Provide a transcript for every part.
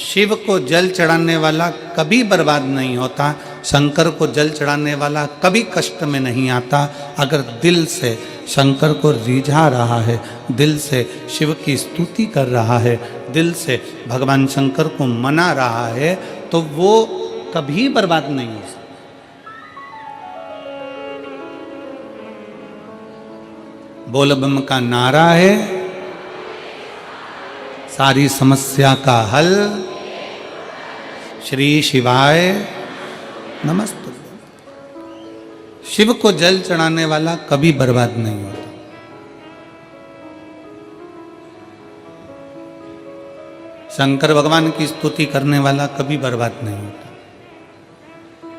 शिव को जल चढ़ाने वाला कभी बर्बाद नहीं होता, शंकर को जल चढ़ाने वाला कभी कष्ट में नहीं आता। अगर दिल से शंकर को रिझा रहा है, दिल से शिव की स्तुति कर रहा है, दिल से भगवान शंकर को मना रहा है, तो वो कभी बर्बाद नहीं हो सकता। बोल बम का नारा है, सारी समस्या का हल, श्री शिवाय नमस्ते। शिव को जल चढ़ाने वाला कभी बर्बाद नहीं होता। शंकर भगवान की स्तुति करने वाला कभी बर्बाद नहीं होता।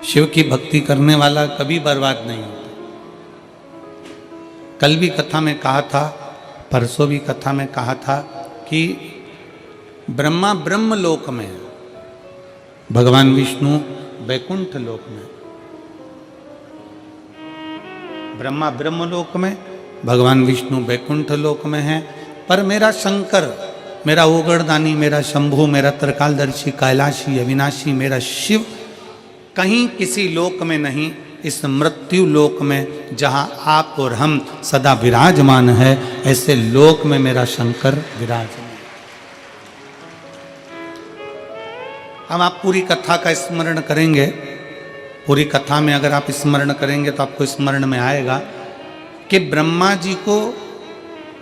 शिव की भक्ति करने वाला कभी बर्बाद नहीं होता। कल भी कथा में कहा था, परसों भी कथा में कहा था कि ब्रह्मा ब्रह्म लोक में है, भगवान विष्णु वैकुंठ लोक में। ब्रह्मा ब्रह्म लोक में, भगवान विष्णु वैकुंठ लोक में है। पर मेरा शंकर, मेरा ओगड़दानी, मेरा शंभु, मेरा त्रिकालदर्शी, कैलाशी, अविनाशी, मेरा शिव कहीं किसी लोक में नहीं, इस मृत्यु लोक में जहां आप और हम सदा विराजमान है, ऐसे लोक में मेरा शंकर विराजमान। हम आप पूरी कथा का स्मरण करेंगे। पूरी कथा में अगर आप स्मरण करेंगे तो आपको स्मरण में आएगा कि ब्रह्मा जी को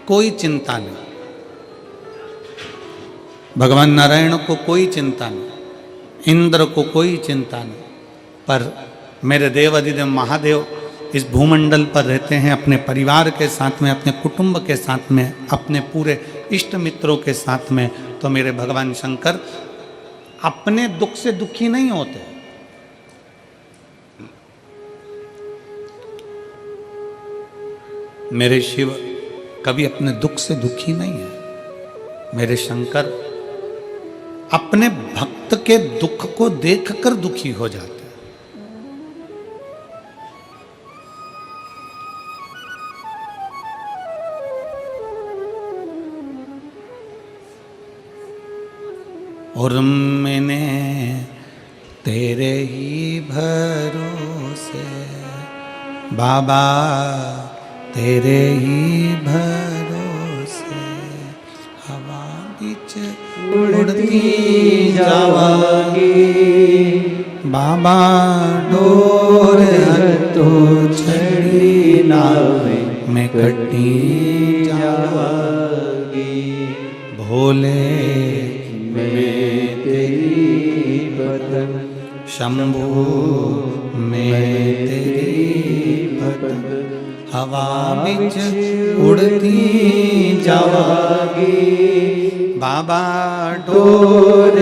कोई चिंता नहीं, भगवान नारायण को कोई चिंता नहीं, इंद्र को कोई चिंता नहीं, पर मेरे देव अधिदेव महादेव इस भूमंडल पर रहते हैं अपने परिवार के साथ में, अपने कुटुंब के साथ में, अपने पूरे इष्ट मित्रों के साथ में। तो मेरे भगवान शंकर अपने दुख से दुखी नहीं होते। मेरे शिव कभी अपने दुख से दुखी नहीं है। मेरे शंकर अपने भक्त के दुख को देखकर दुखी हो जाते हैं। और मैंने तेरे ही भरोसे बाबा, तेरे ही भरोसे हवा बीच उड़ती जावागी बाबा, डोर तो छड़ी नावे में कटी जावागी। भोले मैं तेरी पतंग, शंभू मैं तेरी पतंग, हवा बिच उड़ती जावागी बाबा, डोर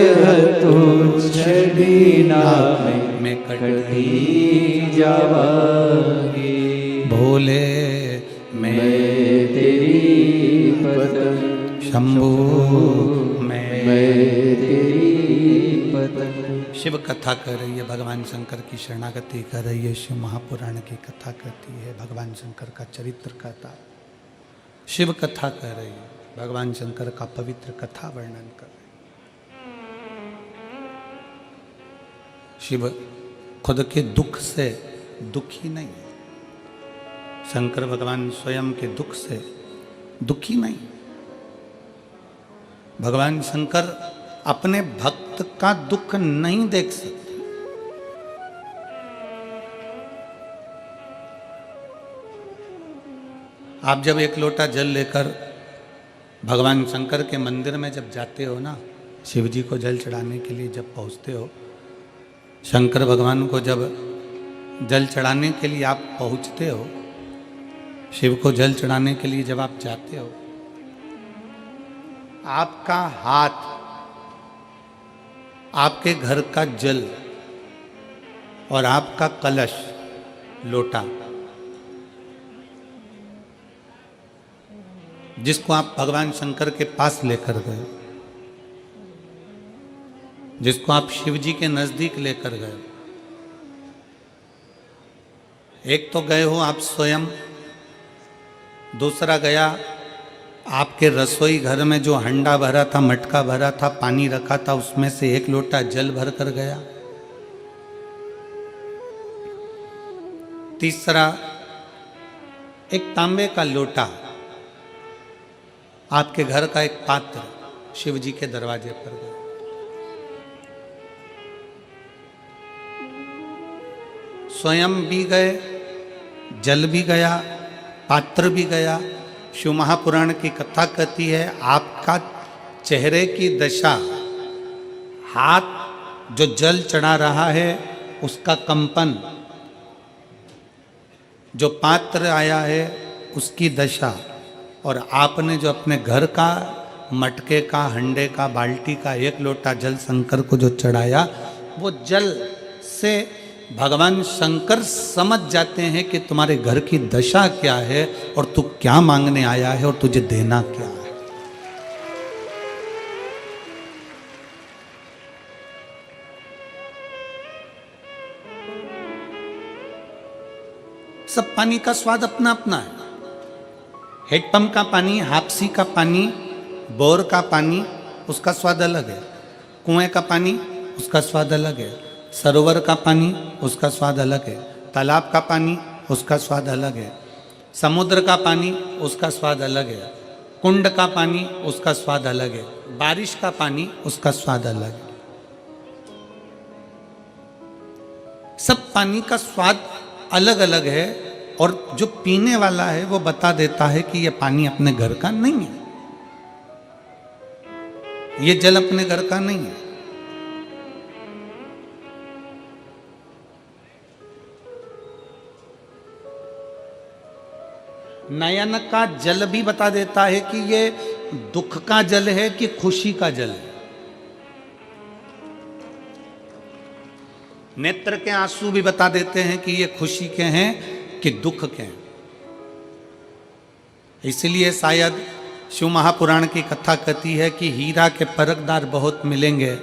तो छड़ी नावे में कटी जावागी। भोले मैं तेरी पतंग, शंभू शिव कथा कर रही है, भगवान शंकर की शरणागति कर रही है, शिव महापुराण की कथा करती है, भगवान शंकर का चरित्र कहता है, शिव कथा कर रही है, भगवान शंकर का पवित्र कथा वर्णन कर रही है। शिव खुद के दुख से दुखी नहीं है, शंकर भगवान स्वयं के दुख से दुखी नहीं। भगवान शंकर अपने भक्त का दुख नहीं देख सकते। आप जब एक लोटा जल लेकर भगवान शंकर के मंदिर में जब जाते हो ना, शिव जी को जल चढ़ाने के लिए जब पहुंचते हो, शंकर भगवान को जब जल चढ़ाने के लिए आप पहुंचते हो, शिव को जल चढ़ाने के लिए जब आप जाते हो, आपका हाथ, आपके घर का जल और आपका कलश, लोटा, जिसको आप भगवान शंकर के पास लेकर गए, जिसको आप शिव जी के नजदीक लेकर गए, एक तो गए हो आप स्वयं, दूसरा गया आपके रसोई घर में जो हंडा भरा था, मटका भरा था, पानी रखा था, उसमें से एक लोटा जल भर कर गया। तीसरा, एक तांबे का लोटा, आपके घर का एक पात्र शिव जी के दरवाजे पर गया। स्वयं भी गए, जल भी गया, पात्र भी गया। शिव महापुराण की कथा कहती है, आपका चेहरे की दशा, हाथ जो जल चढ़ा रहा है उसका कंपन, जो पात्र आया है उसकी दशा, और आपने जो अपने घर का मटके का, हंडे का, बाल्टी का एक लोटा जल शंकर को जो चढ़ाया, वो जल से भगवान शंकर समझ जाते हैं कि तुम्हारे घर की दशा क्या है और तू क्या मांगने आया है और तुझे देना क्या है। सब पानी का स्वाद अपना अपना है। हेडपंप का पानी, हापसी का पानी, बोर का पानी, उसका स्वाद अलग है। कुएं का पानी, उसका स्वाद अलग है। सरोवर का पानी, उसका स्वाद अलग है। तालाब का पानी, उसका स्वाद अलग है। समुद्र का पानी, उसका स्वाद अलग है। कुंड का पानी, उसका स्वाद अलग है। बारिश का पानी, उसका स्वाद अलग है। सब पानी का स्वाद अलग अलग है, और जो पीने वाला है वो बता देता है कि यह पानी अपने घर का नहीं है, ये जल अपने घर का नहीं है। नयन का जल भी बता देता है कि ये दुख का जल है कि खुशी का जल है। नेत्र के आंसू भी बता देते हैं कि ये खुशी के हैं कि दुख के हैं। इसलिए शायद शिव महापुराण की कथा कहती है कि हीरा के परखदार बहुत मिलेंगे।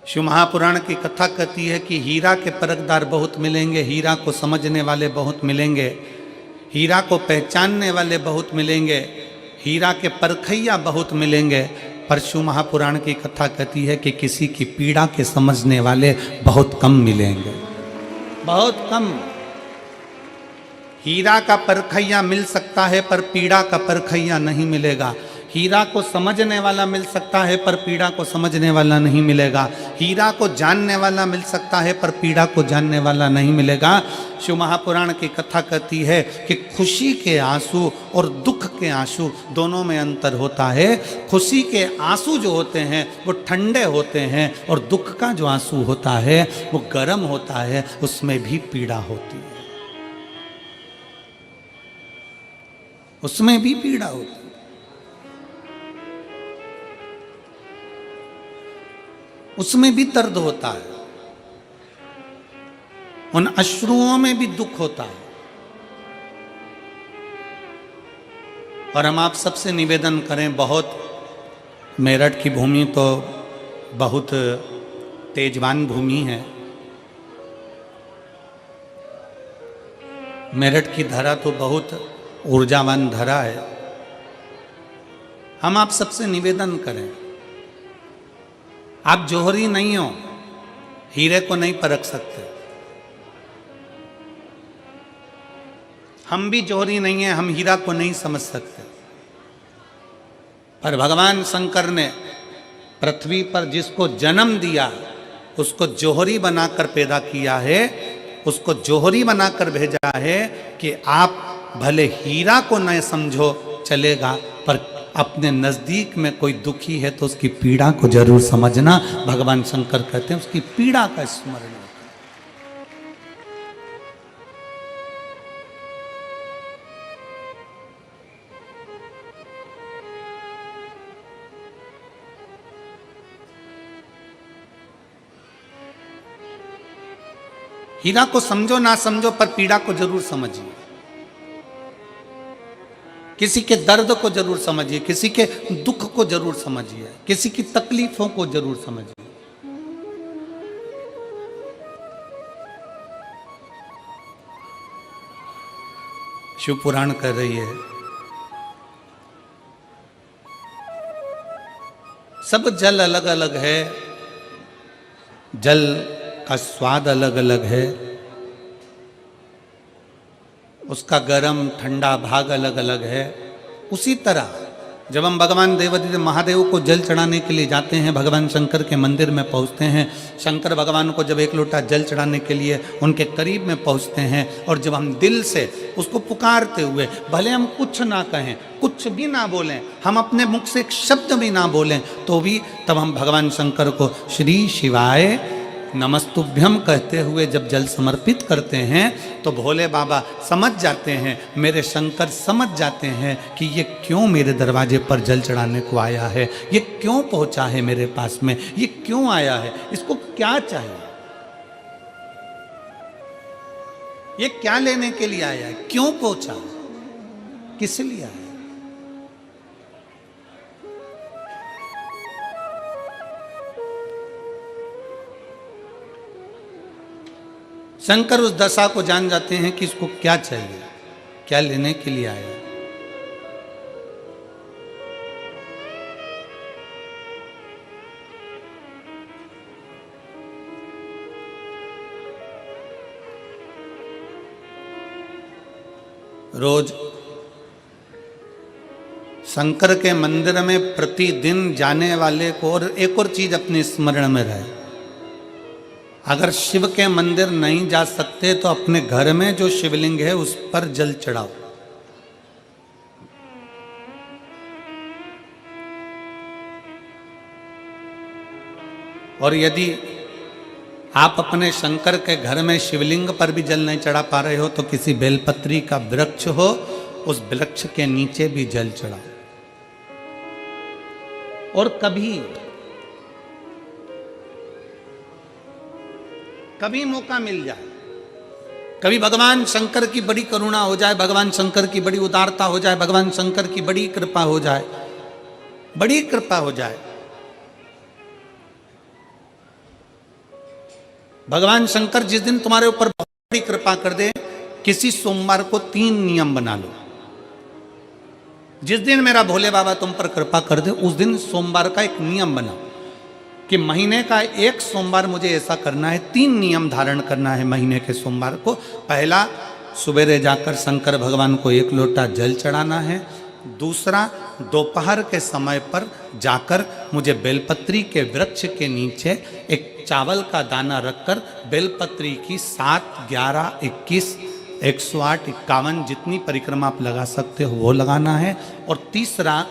शिव महापुराण की कथा कहती है कि हीरा के परखदार बहुत मिलेंगे, हीरा को समझने वाले बहुत मिलेंगे, हीरा को पहचानने वाले बहुत मिलेंगे, हीरा के परखैया बहुत मिलेंगे। पर शिव महापुराण की कथा कहती है कि किसी की पीड़ा के समझने वाले बहुत कम मिलेंगे, बहुत कम। हीरा का परखैया मिल सकता है पर पीड़ा का परखैया नहीं मिलेगा। हीरा को समझने वाला मिल सकता है पर पीड़ा को समझने वाला नहीं मिलेगा। हीरा को जानने वाला मिल सकता है पर पीड़ा को जानने वाला नहीं मिलेगा। शिव महापुराण की कथा कहती है कि खुशी के आंसू और दुख के आंसू दोनों में अंतर होता है। खुशी के आंसू जो होते हैं वो ठंडे होते हैं, और दुख का जो आंसू होता है वो गर्म होता है, उसमें भी पीड़ा होती है, उसमें भी पीड़ा होती है। उसमें भी दर्द होता है, उन अश्रुओं में भी दुख होता है। और हम आप सबसे निवेदन करें, बहुत मेरठ की भूमि तो बहुत तेजवान भूमि है। मेरठ की धरा तो बहुत ऊर्जावान धरा है। हम आप सबसे निवेदन करें, आप जौहरी नहीं हो, हीरे को नहीं परख सकते। हम भी जौहरी नहीं हैं, हम हीरा को नहीं समझ सकते। पर भगवान शंकर ने पृथ्वी पर जिसको जन्म दिया उसको जौहरी बनाकर पैदा किया है, उसको जौहरी बनाकर भेजा है कि आप भले हीरा को न समझो चलेगा, पर अपने नजदीक में कोई दुखी है तो उसकी पीड़ा को जरूर समझना। भगवान शंकर कहते हैं उसकी पीड़ा का स्मरण होता है। हीरा को समझो ना समझो, पर पीड़ा को जरूर समझिए। किसी के दर्द को जरूर समझिए, किसी के दुख को जरूर समझिए, किसी की तकलीफों को जरूर समझिए। शिव पुराण कर रही है, सब जल अलग अलग है, जल का स्वाद अलग अलग है, उसका गर्म ठंडा भाग अलग अलग है। उसी तरह जब हम भगवान देवादिदेव महादेव को जल चढ़ाने के लिए जाते हैं, भगवान शंकर के मंदिर में पहुंचते हैं, शंकर भगवान को जब एक लोटा जल चढ़ाने के लिए उनके करीब में पहुंचते हैं, और जब हम दिल से उसको पुकारते हुए, भले हम कुछ ना कहें, कुछ भी ना बोलें, हम अपने मुख से एक शब्द भी ना बोलें, तो भी तब हम भगवान शंकर को श्री शिवाय नमस्तुभ्यम कहते हुए जब जल समर्पित करते हैं, तो भोले बाबा समझ जाते हैं, मेरे शंकर समझ जाते हैं कि ये क्यों मेरे दरवाजे पर जल चढ़ाने को आया है, ये क्यों पहुंचा है मेरे पास में, ये क्यों आया है, इसको क्या चाहिए, ये क्या लेने के लिए आया है, क्यों पहुंचा, किस लिए आया। शंकर उस दशा को जान जाते हैं कि इसको क्या चाहिए, क्या लेने के लिए आया। रोज शंकर के मंदिर में प्रतिदिन जाने वाले को, और एक और चीज अपने स्मरण में रहे, अगर शिव के मंदिर नहीं जा सकते तो अपने घर में जो शिवलिंग है उस पर जल चढ़ाओ। और यदि आप अपने शंकर के घर में शिवलिंग पर भी जल नहीं चढ़ा पा रहे हो, तो किसी बेलपत्री का वृक्ष हो, उस वृक्ष के नीचे भी जल चढ़ाओ। और कभी मौका मिल जाए, कभी भगवान शंकर की बड़ी करुणा हो जाए, भगवान शंकर की बड़ी उदारता हो जाए, भगवान शंकर की बड़ी कृपा हो जाए, बड़ी कृपा हो जाए, भगवान शंकर जिस दिन तुम्हारे ऊपर बहुत बड़ी कृपा कर दे, किसी सोमवार को 3 नियम बना लो। जिस दिन मेरा भोले बाबा तुम पर कृपा कर दे, उस दिन सोमवार का एक नियम बनाओ कि महीने का एक सोमवार मुझे ऐसा करना है, 3 नियम धारण करना है महीने के सोमवार को। पहला, सुबेरे जाकर शंकर भगवान को 1 लोटा जल चढ़ाना है। दूसरा, दोपहर के समय पर जाकर मुझे बेलपत्री के वृक्ष के नीचे एक चावल का दाना रखकर बेलपत्री की 7, 11, 21, 108, 51 जितनी परिक्रमा आप लगा सकते हो वो लगाना है। और तीसरा,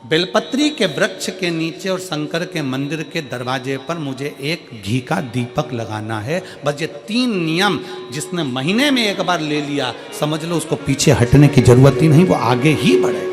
बेलपत्री के वृक्ष के नीचे और शंकर के मंदिर के दरवाजे पर मुझे एक घी का दीपक लगाना है। बस ये 3 नियम जिसने महीने में एक बार ले लिया, समझ लो उसको पीछे हटने की जरूरत ही नहीं, वो आगे ही बढ़े।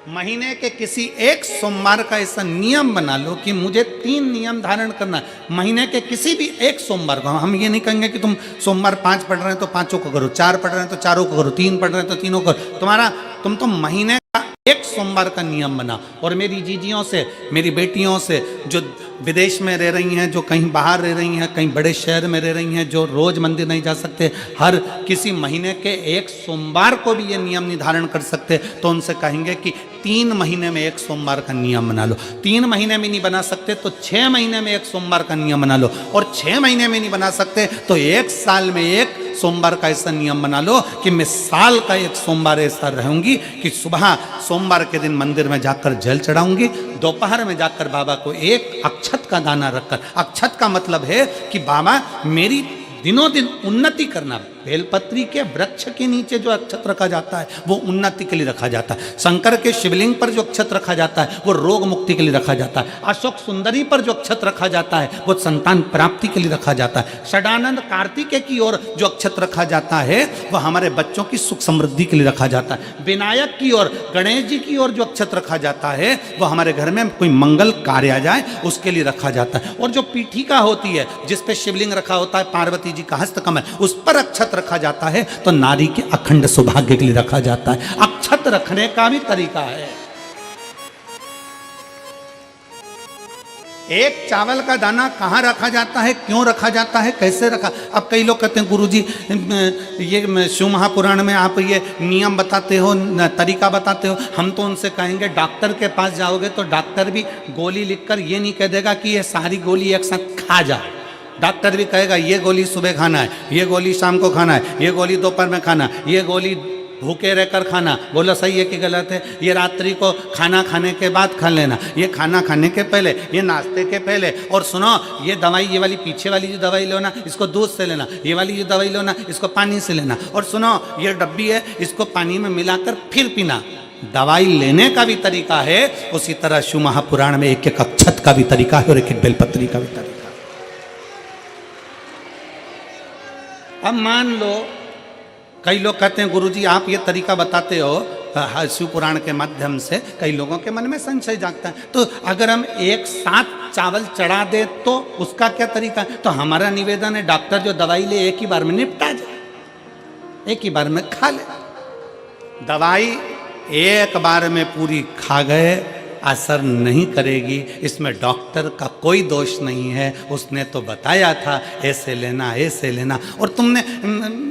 महीने के किसी एक सोमवार का ऐसा नियम बना लो कि मुझे 3 नियम धारण करना है महीने के किसी भी एक सोमवार को। हम ये नहीं कहेंगे कि तुम सोमवार 5 पढ़ रहे हैं तो 5 को करो, 4 पढ़ रहे हैं तो 4 को करो, 3 पढ़ रहे हैं तो 3 को करो। तुम तो महीने का एक सोमवार का नियम बना। और मेरी जीजियों से, मेरी बेटियों से जो विदेश में रह रही हैं, जो कहीं बाहर रह रही हैं, कहीं बड़े शहर में रह रही हैं, जो रोज मंदिर नहीं जा सकते, हर किसी महीने के एक सोमवार को भी ये नियम निर्धारण कर सकते, तो उनसे कहेंगे कि 3 महीने में एक सोमवार का नियम बना लो। 3 महीने में नहीं बना सकते तो 6 महीने में एक सोमवार का नियम बना लो। और 6 महीने में नहीं बना सकते तो 1 साल में एक सोमवार का ऐसा नियम बना लो कि मैं साल का एक सोमवार ऐसा रहूंगी कि सुबह सोमवार के दिन मंदिर में जाकर जल चढ़ाऊंगी, दोपहर में जाकर बाबा को एक अक्षत का दाना रखकर, अक्षत का मतलब है कि बाबा मेरी दिनों दिन उन्नति करना। बेलपत्री के वृक्ष के नीचे जो अक्षत रखा जाता है वो उन्नति के लिए रखा जाता है। शंकर के शिवलिंग पर जो अक्षत रखा जाता है वो रोग मुक्ति के लिए रखा जाता है। अशोक सुंदरी पर जो अक्षत रखा जाता है वो संतान प्राप्ति के लिए रखा जाता है। षडानंद कार्तिकेय की ओर जो अक्षत रखा जाता है वह हमारे बच्चों की सुख समृद्धि के लिए रखा जाता है। विनायक की ओर, गणेश जी की ओर जो अक्षत रखा जाता है वो हमारे घर में कोई मंगल कार्य आ जाए उसके लिए रखा जाता है। और जो पीठिका होती है जिस पे शिवलिंग रखा होता है, पार्वती जी का हस्तकमल, उस पर अक्षत रखा जाता है तो नारी के अखंड सौभाग्य के लिए रखा जाता है। अक्षत रखने का भी तरीका है। एक चावल का दाना कहाँ रखा जाता है, क्यों रखा जाता है, कैसे रखा। अब कई लोग कहते हैं गुरुजी ये शिव महापुराण में आप ये नियम बताते हो, तरीका बताते हो। हम तो उनसे कहेंगे डॉक्टर के पास जाओगे तो डॉक्टर भी गोली लिखकर ये नहीं कह देगा कि ये सारी गोली एक साथ खा जा। डॉक्टर भी कहेगा ये गोली सुबह खाना है, ये गोली शाम को खाना है, ये गोली दोपहर में खाना, ये गोली भूखे रहकर खाना। बोलो सही है कि गलत है। ये रात्रि को खाना खाने के बाद खा लेना, ये खाना खाने के पहले, ये नाश्ते के पहले। और सुनो ये दवाई, ये वाली पीछे वाली जो दवाई लो ना इसको दूध से लेना, ये वाली जो दवाई लो ना इसको पानी से लेना। और सुनो ये डब्बी है इसको पानी में मिलाकर फिर पीना। दवाई लेने का भी तरीका है, उसी तरह शिव महापुराण में एक एक अक्षत का भी तरीका है और एक एक बेलपत्री का भी तरीका है। अब मान लो कई लोग कहते हैं गुरुजी आप ये तरीका बताते हो शिव पुराण के माध्यम से, कई लोगों के मन में संशय जागता है। तो अगर हम एक साथ चावल चढ़ा दे तो उसका क्या तरीका है। तो हमारा निवेदन है डॉक्टर जो दवाई ले एक ही बार में निपटा जाए, एक ही बार में खा ले। दवाई एक बार में पूरी खा गए असर नहीं करेगी, इसमें डॉक्टर का कोई दोष नहीं है। उसने तो बताया था ऐसे लेना ऐसे लेना। और तुमने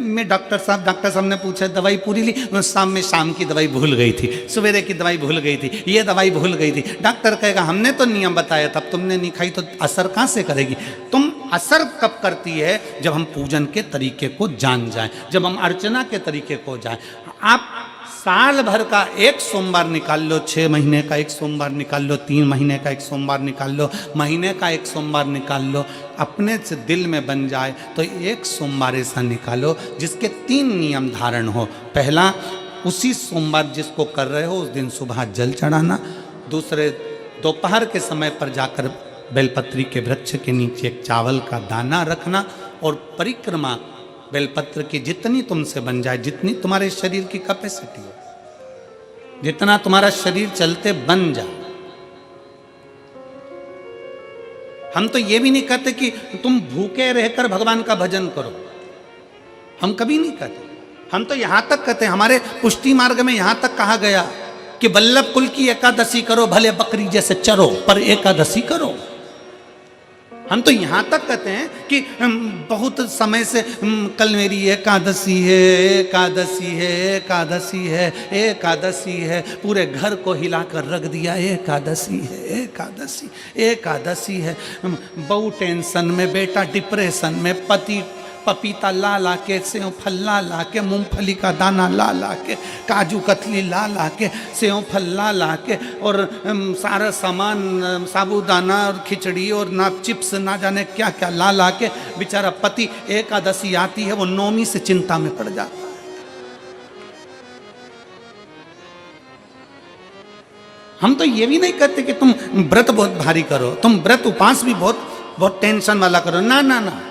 मैं डॉक्टर साहब ने पूछा दवाई पूरी ली, शाम की दवाई भूल गई थी, सवेरे की दवाई भूल गई थी, ये दवाई भूल गई थी। डॉक्टर कहेगा हमने तो नियम बताया था, तुमने नहीं खाई तो असर कहाँ से करेगी। तुम असर कब करती है जब हम पूजन के तरीके को जान जाएं, जब हम अर्चना के तरीके को जाएं। आप साल भर का एक सोमवार निकाल लो, 6 महीने का एक सोमवार निकाल लो, 3 महीने का एक सोमवार निकाल लो, महीने का एक सोमवार निकाल लो, अपने से दिल में बन जाए तो एक सोमवार ऐसा निकालो जिसके 3 नियम धारण हो। पहला, उसी सोमवार जिसको कर रहे हो उस दिन सुबह जल चढ़ाना। दूसरे, दोपहर के समय पर जाकर बेलपत्री के वृक्ष के नीचे एक चावल का दाना रखना और परिक्रमा बेलपत्र की जितनी तुमसे बन जाए, जितनी तुम्हारे शरीर की कैपेसिटी हो, जितना तुम्हारा शरीर चलते बन जाए। हम तो ये भी नहीं कहते कि तुम भूखे रहकर भगवान का भजन करो, हम कभी नहीं कहते। हम तो यहां तक कहते हैं, हमारे पुष्टि मार्ग में यहां तक कहा गया कि वल्लभ कुल की एकादशी करो, भले बकरी जैसे चरो पर एकादशी करो। हम तो यहाँ तक कहते हैं कि बहुत समय से कल मेरी एकादशी है, एकादशी है, एकादशी है, एकादशी है, पूरे घर को हिलाकर रख दिया एकादशी है, एकादशी, एकादशी है। बहू टेंशन में, बेटा डिप्रेशन में, पति पपीता ला ला के, सेव फल ला ला के, मूंगफली का दाना ला ला के, काजू कतली ला ला के, सेव फल ला ला के, और सारा सामान साबूदाना और खिचड़ी और ना चिप्स ना जाने क्या क्या ला ला के, बेचारा पति एकादशी आती है वो नौमी से चिंता में पड़ जाता है। हम तो ये भी नहीं कहते कि तुम व्रत बहुत भारी करो, तुम व्रत उपास भी बहुत टेंशन वाला करो, ना ना ना।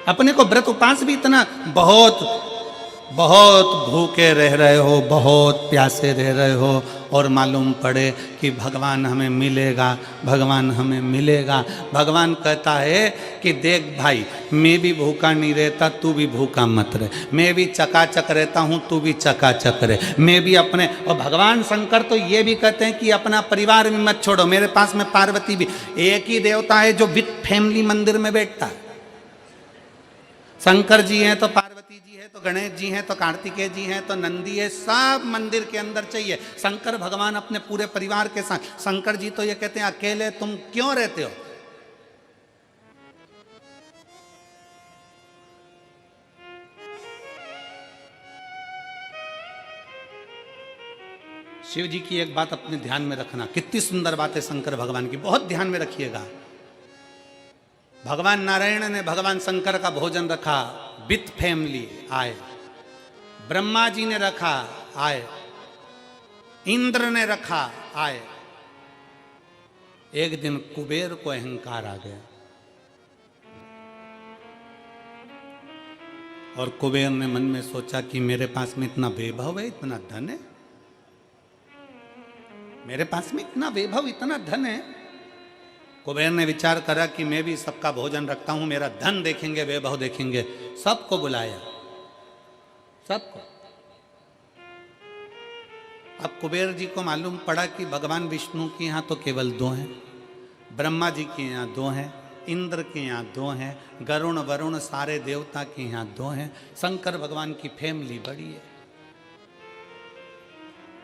अपने को व्रत उपास भी इतना बहुत भूखे रह रहे हो, बहुत प्यासे रह रहे हो, और मालूम पड़े कि भगवान हमें मिलेगा, भगवान हमें मिलेगा। भगवान कहता है कि देख भाई, मैं भी भूखा नहीं रहता, तू भी भूखा मत रहे, मैं भी चकाचक रहता हूँ, तू भी चकाचक रहे, मैं भी अपने। और भगवान शंकर तो ये भी कहते हैं कि अपना परिवार भी मत छोड़ो। मेरे पास में पार्वती भी, एक ही देवता है जो विद फैमिली मंदिर में बैठता है। शंकर जी हैं तो पार्वती जी है, तो गणेश जी हैं, तो कार्तिकेय जी हैं, तो नंदी है, सब मंदिर के अंदर चाहिए। शंकर भगवान अपने पूरे परिवार के साथ। शंकर जी तो ये कहते हैं अकेले तुम क्यों रहते हो। शिव जी की एक बात अपने ध्यान में रखना, कितनी सुंदर बात है शंकर भगवान की, बहुत ध्यान में रखिएगा। भगवान नारायण ने भगवान शंकर का भोजन रखा, विथ फैमिली आए। ब्रह्मा जी ने रखा, आए। इंद्र ने रखा, आए। एक दिन कुबेर को अहंकार आ गया और कुबेर ने मन में सोचा कि मेरे पास में इतना वैभव है, इतना धन है, मेरे पास में इतना वैभव, इतना धन है। कुबेर ने विचार करा कि मैं भी सबका भोजन रखता हूं, मेरा धन देखेंगे, वैभव देखेंगे। सबको बुलाया, सबको। अब कुबेर जी को मालूम पड़ा कि भगवान विष्णु के यहाँ तो केवल दो हैं, ब्रह्मा जी के यहाँ दो हैं, इंद्र के यहाँ दो हैं, गरुण वरुण सारे देवता के यहाँ दो हैं, शंकर भगवान की फैमिली बड़ी है।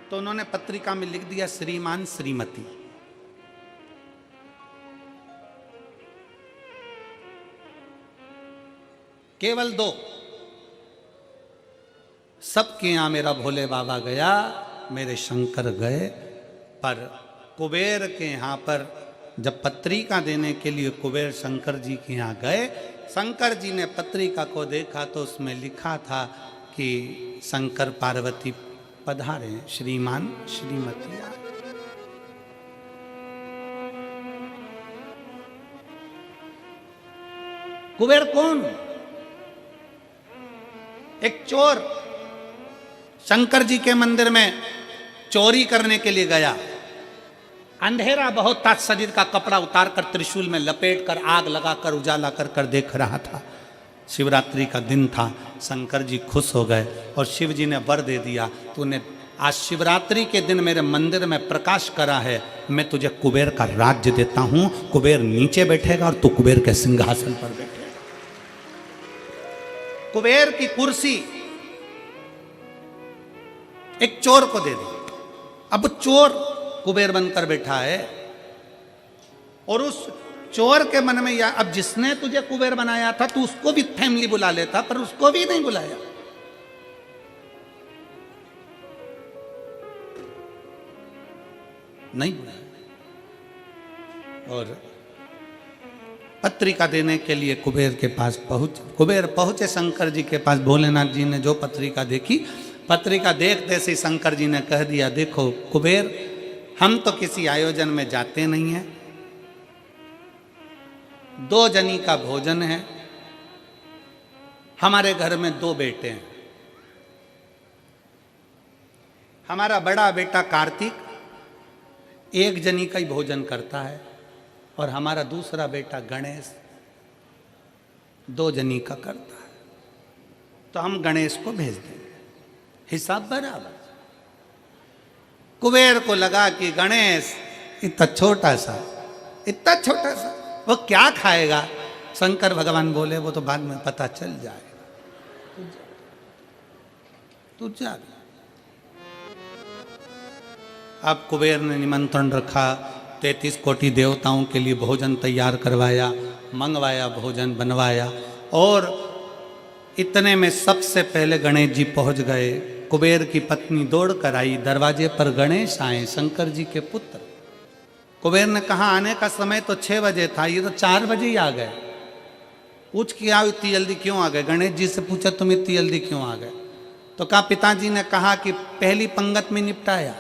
तो उन्होंने पत्रिका में लिख दिया श्रीमान श्रीमती। केवल दो, सबके यहां मेरा भोले बाबा गया, मेरे शंकर गए, पर कुबेर के यहां पर जब पत्रिका देने के लिए कुबेर शंकर जी के यहां गए, शंकर जी ने पत्रिका को देखा तो उसमें लिखा था कि शंकर पार्वती पधारे, श्रीमान श्रीमती आए। कुबेर कौन? एक चोर शंकर जी के मंदिर में चोरी करने के लिए गया। अंधेरा बहुत था, शरीर का कपड़ा उतार कर त्रिशूल में लपेट कर आग लगाकर उजाला कर देख रहा था। शिवरात्रि का दिन था, शंकर जी खुश हो गए और शिव जी ने वर दे दिया, तूने आज शिवरात्रि के दिन मेरे मंदिर में प्रकाश करा है, मैं तुझे कुबेर का राज्य देता हूं। कुबेर नीचे बैठेगा और तू कुबेर के सिंहासन पर बैठेगा। कुबेर की कुर्सी एक चोर को दे दी। अब चोर कुबेर बनकर बैठा है और उस चोर के मन में या अब जिसने तुझे कुबेर बनाया था तू उसको भी फैमिली बुला लेता, पर उसको भी नहीं बुलाया। नहीं बुलाया। और पत्रिका देने के लिए कुबेर के पास कुबेर पहुंचे शंकर जी के पास। भोलेनाथ जी ने जो पत्रिका देखी, पत्रिका देखते से शंकर जी ने कह दिया, देखो कुबेर, हम तो किसी आयोजन में जाते नहीं हैं, 2 जनी का भोजन है, हमारे घर में 2 बेटे हैं, हमारा बड़ा बेटा कार्तिक 1 जनी का ही भोजन करता है और हमारा दूसरा बेटा गणेश 2 जनी का करता है, तो हम गणेश को भेज देंगे, हिसाब बराबर। कुबेर को लगा कि गणेश इतना छोटा सा वो क्या खाएगा। शंकर भगवान बोले वो तो बाद में पता चल जाएगा, तू जा। अब कुबेर ने निमंत्रण रखा, 33 कोटि देवताओं के लिए भोजन तैयार करवाया, मंगवाया, भोजन बनवाया। और इतने में सबसे पहले गणेश जी पहुंच गए। कुबेर की पत्नी दौड़ कर आई, दरवाजे पर गणेश आए, शंकर जी के पुत्र। कुबेर ने कहा आने का समय तो 6 बजे था, ये तो 4 बजे ही आ गए। पूछ के आओ इतनी जल्दी क्यों आ गए? गणेश जी से पूछा तुम इतनी जल्दी क्यों आ गए? तो कहा पिताजी ने कहा कि पहली पंगत में निपटाया।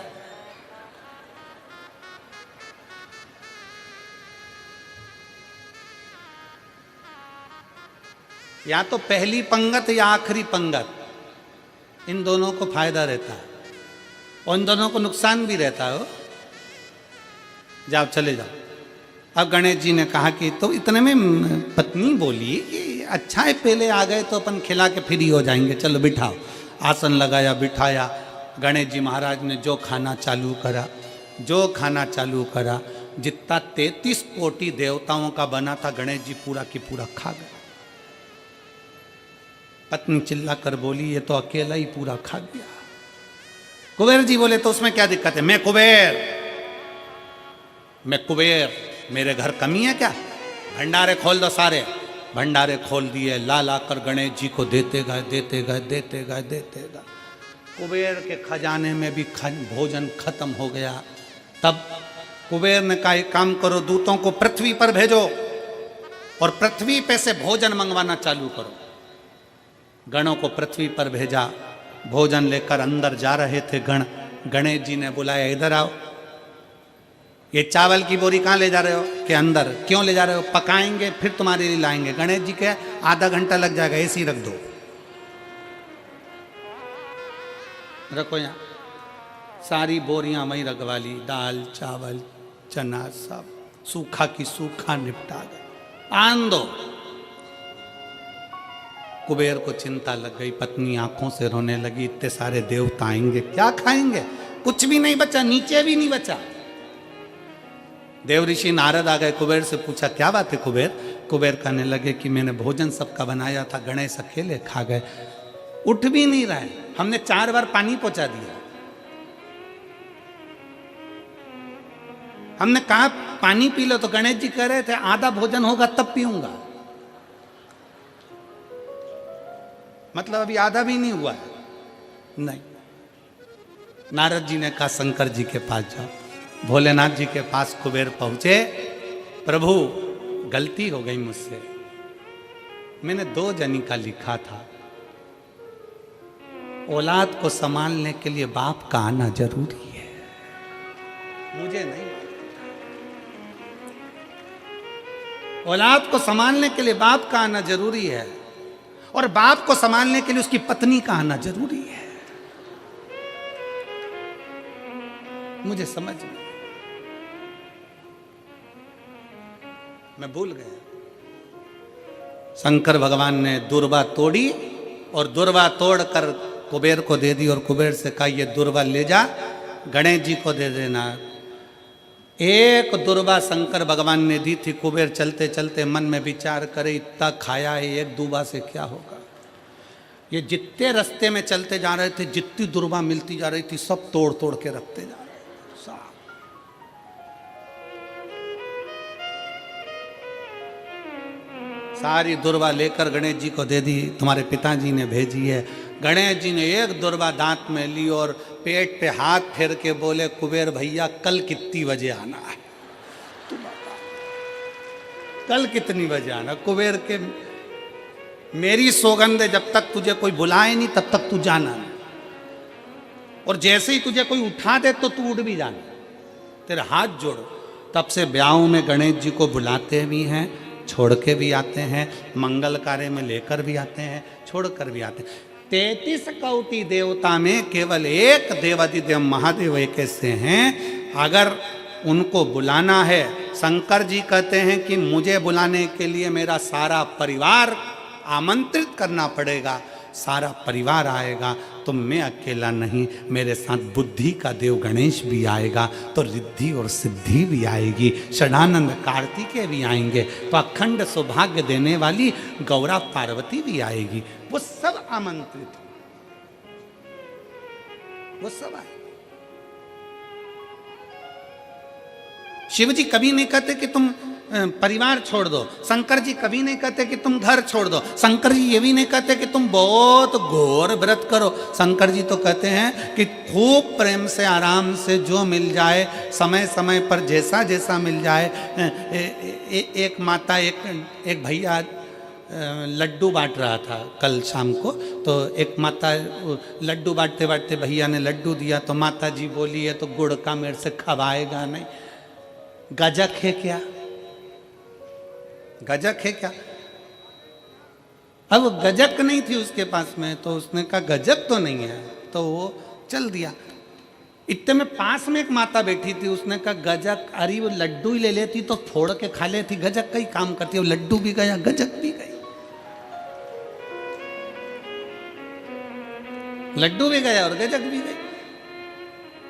या तो पहली पंगत या आखिरी पंगत, इन दोनों को फायदा रहता है और इन दोनों को नुकसान भी रहता है। जाओ चले जाओ। अब गणेश जी ने कहा कि तो इतने में पत्नी बोली कि अच्छा है पहले आ गए तो अपन खिला के फ्री हो जाएंगे, चलो बिठाओ। आसन लगाया, बिठाया। गणेश जी महाराज ने जो खाना चालू करा, जितना 33 कोटि देवताओं का बना था गणेश जी पूरा की पूरा खा गए। पत्नी चिल्ला कर बोली ये तो अकेला ही पूरा खा गया। कुबेर जी बोले तो उसमें क्या दिक्कत है? मैं कुबेर, मेरे घर कमी है क्या? भंडारे खोल दो सारे। भंडारे खोल दिए, ला ला कर गणेश जी को देते गए। कुबेर के खजाने में भी भोजन खत्म हो गया। तब कुबेर ने कहा एक काम करो, दूतों को पृथ्वी पर भेजो और पृथ्वी पे से भोजन मंगवाना चालू करो। गणों को पृथ्वी पर भेजा, भोजन लेकर अंदर जा रहे थे गण। गणेश जी ने बुलाया, इधर आओ। ये चावल की बोरी कहाँ ले जा रहे हो? कि अंदर। क्यों ले जा रहे हो? पकाएंगे फिर तुम्हारे लिए लाएंगे। गणेश जी के आधा घंटा लग जाएगा, ऐसी रख दो। रखो यहाँ। सारी बोरियां वहीं रखवा ली, दाल चावल चना सब सूखा की सूखा निपटा गए। आन दो। कुबेर को चिंता लग गई, पत्नी आंखों से रोने लगी, इतने सारे देवता आएंगे क्या खाएंगे? कुछ भी नहीं बचा, नीचे भी नहीं बचा। देव ऋषि नारद आ गए, कुबेर से पूछा क्या बात है कुबेर? कुबेर कहने लगे कि मैंने भोजन सबका बनाया था, गणेश अकेले खा गए, उठ भी नहीं रहा है, हमने 4 बार पानी पहुंचा दिया। हमने कहा पानी पी लो, तो गणेश जी कह रहे थे आधा भोजन होगा तब पीऊंगा। मतलब अभी आधा भी नहीं हुआ है। नहीं, नारद जी ने कहा शंकर जी के पास जाओ। भोलेनाथ जी के पास कुबेर पहुंचे, प्रभु गलती हो गई मुझसे, मैंने 2 जनी का लिखा था, औलाद को संभालने के लिए बाप का आना जरूरी है, मुझे नहीं। औलाद को संभालने के लिए बाप का आना जरूरी है, और बाप को संभालने के लिए उसकी पत्नी का आना जरूरी है। मुझे समझ में, मैं भूल गया। शंकर भगवान ने दुर्वा तोड़ी और दुर्वा तोड़कर कुबेर को दे दी और कुबेर से कहा ये दुर्वा ले जा, गणेश जी को दे देना। एक दुर्वा शंकर भगवान ने दी थी। कुबेर चलते चलते मन में विचार करे इतना खाया है, एक दुर्वा से क्या होगा। ये जितने रास्ते में चलते जा रहे थे, जितनी दुर्वा मिलती जा रही थी, सब तोड़ तोड़ के रखते जा रहे। सारी दुर्वा लेकर गणेश जी को दे दी, तुम्हारे पिताजी ने भेजी है। गणेश जी ने एक दुर्वा दांत में ली और पेट पे हाथ फेर के बोले कुबेर भैया कल कितनी बजे आना है? तू बता कल कितनी बजे आना? कुबेर के मेरी सौगंध है, जब तक तुझे कोई बुलाए नहीं तब तक तू जाना नहीं, और जैसे ही तुझे कोई उठा दे तो तू उठ भी जाना, तेरे हाथ जोड़ो। तब से ब्याहों में गणेश जी को बुलाते भी हैं, छोड़ के भी आते हैं, मंगल कार्य में लेकर भी आते हैं, छोड़ कर भी आते हैं। 33 कोटि देवता में केवल एक देवादिदेव महादेव एक ऐसे हैं, अगर उनको बुलाना है, शंकर जी कहते हैं कि मुझे बुलाने के लिए मेरा सारा परिवार आमंत्रित करना पड़ेगा, सारा परिवार आएगा, तो मैं अकेला नहीं, मेरे साथ बुद्धि का देव गणेश भी आएगा, तो रिद्धि और सिद्धि भी आएगी, षडानंद कार्तिकेय भी आएंगे, तो अखंड सौभाग्य देने वाली गौरा पार्वती भी आएगी। वो सब आमंत्रित, वो सब आए। शिव जी कभी नहीं कहते कि तुम परिवार छोड़ दो, शंकर जी कभी नहीं कहते कि तुम घर छोड़ दो, शंकर जी ये भी नहीं कहते कि तुम बहुत घोर व्रत करो। शंकर जी तो कहते हैं कि खूब प्रेम से आराम से जो मिल जाए, समय समय पर जैसा जैसा मिल जाए। एक माता एक भैया लड्डू बांट रहा था कल शाम को, तो एक माता लड्डू बांटते बांटते भैया ने लड्डू दिया, तो माता जी बोली है तो गुड़ का मेरे से खवाएगा नहीं, गजक है क्या? गजक है क्या? अब गजक नहीं थी उसके पास में, तो उसने कहा गजक तो नहीं है, तो वो चल दिया। इतने में पास में एक माता बैठी थी, उसने कहा गजक, अरे वो लड्डू ही ले लेती तो फोड़ के खा लेती, गजक का ही काम करती है। वो लड्डू भी गया, गजक भी गई, लड्डू भी गया और गजक भी गई।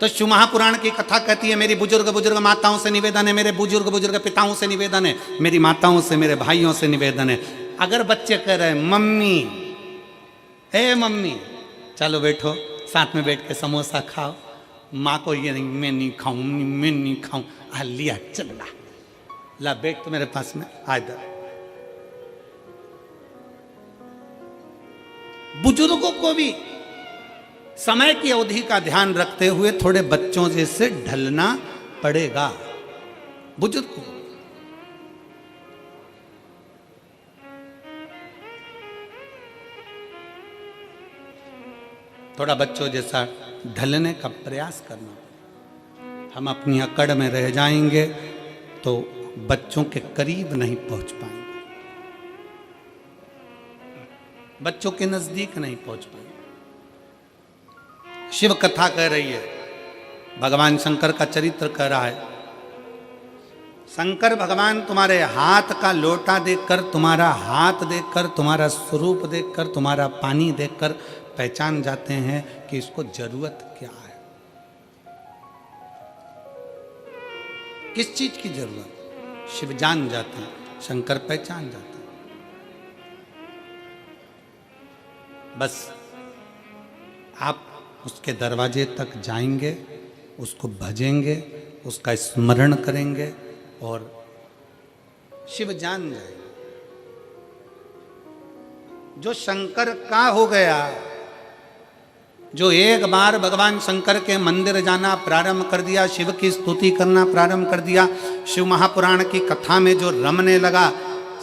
तो शिव महापुराण की कथा कहती है, मेरी बुजुर्ग बुजुर्ग माताओं से निवेदन है, मेरे बुजुर्ग बुजुर्ग पिताओं से निवेदन है, मेरी माताओं से मेरे भाइयों से निवेदन है, अगर बच्चे कह रहे हैं मम्मी, ए मम्मी चलो बैठो साथ में बैठ के समोसा खाओ, माँ को ये नहीं, मैं नहीं खाऊं, मैं नहीं खाऊं, लिया चल ला बैठ तो मेरे पास में आ इधर। बुजुर्गों को भी समय की अवधि का ध्यान रखते हुए थोड़े बच्चों जैसे ढलना पड़ेगा। बुजुर्ग को थोड़ा बच्चों जैसा ढलने का प्रयास करना। हम अपनी अकड़ में रह जाएंगे तो बच्चों के करीब नहीं पहुंच पाएंगे, बच्चों के नजदीक नहीं पहुंच पाएंगे। शिव कथा कह रही है, भगवान शंकर का चरित्र कह रहा है। शंकर भगवान तुम्हारे हाथ का लोटा देखकर, तुम्हारा हाथ देखकर, तुम्हारा स्वरूप देखकर, तुम्हारा पानी देखकर पहचान जाते हैं कि इसको जरूरत क्या है। किस चीज की जरूरत? शिव जान जाते हैं, शंकर पहचान जाते हैं। बस आप उसके दरवाजे तक जाएंगे, उसको भजेंगे, उसका स्मरण करेंगे और शिव जान जाएंगे। जो शंकर का हो गया, जो एक बार भगवान शंकर के मंदिर जाना प्रारंभ कर दिया, शिव की स्तुति करना प्रारंभ कर दिया, शिव महापुराण की कथा में जो रमने लगा,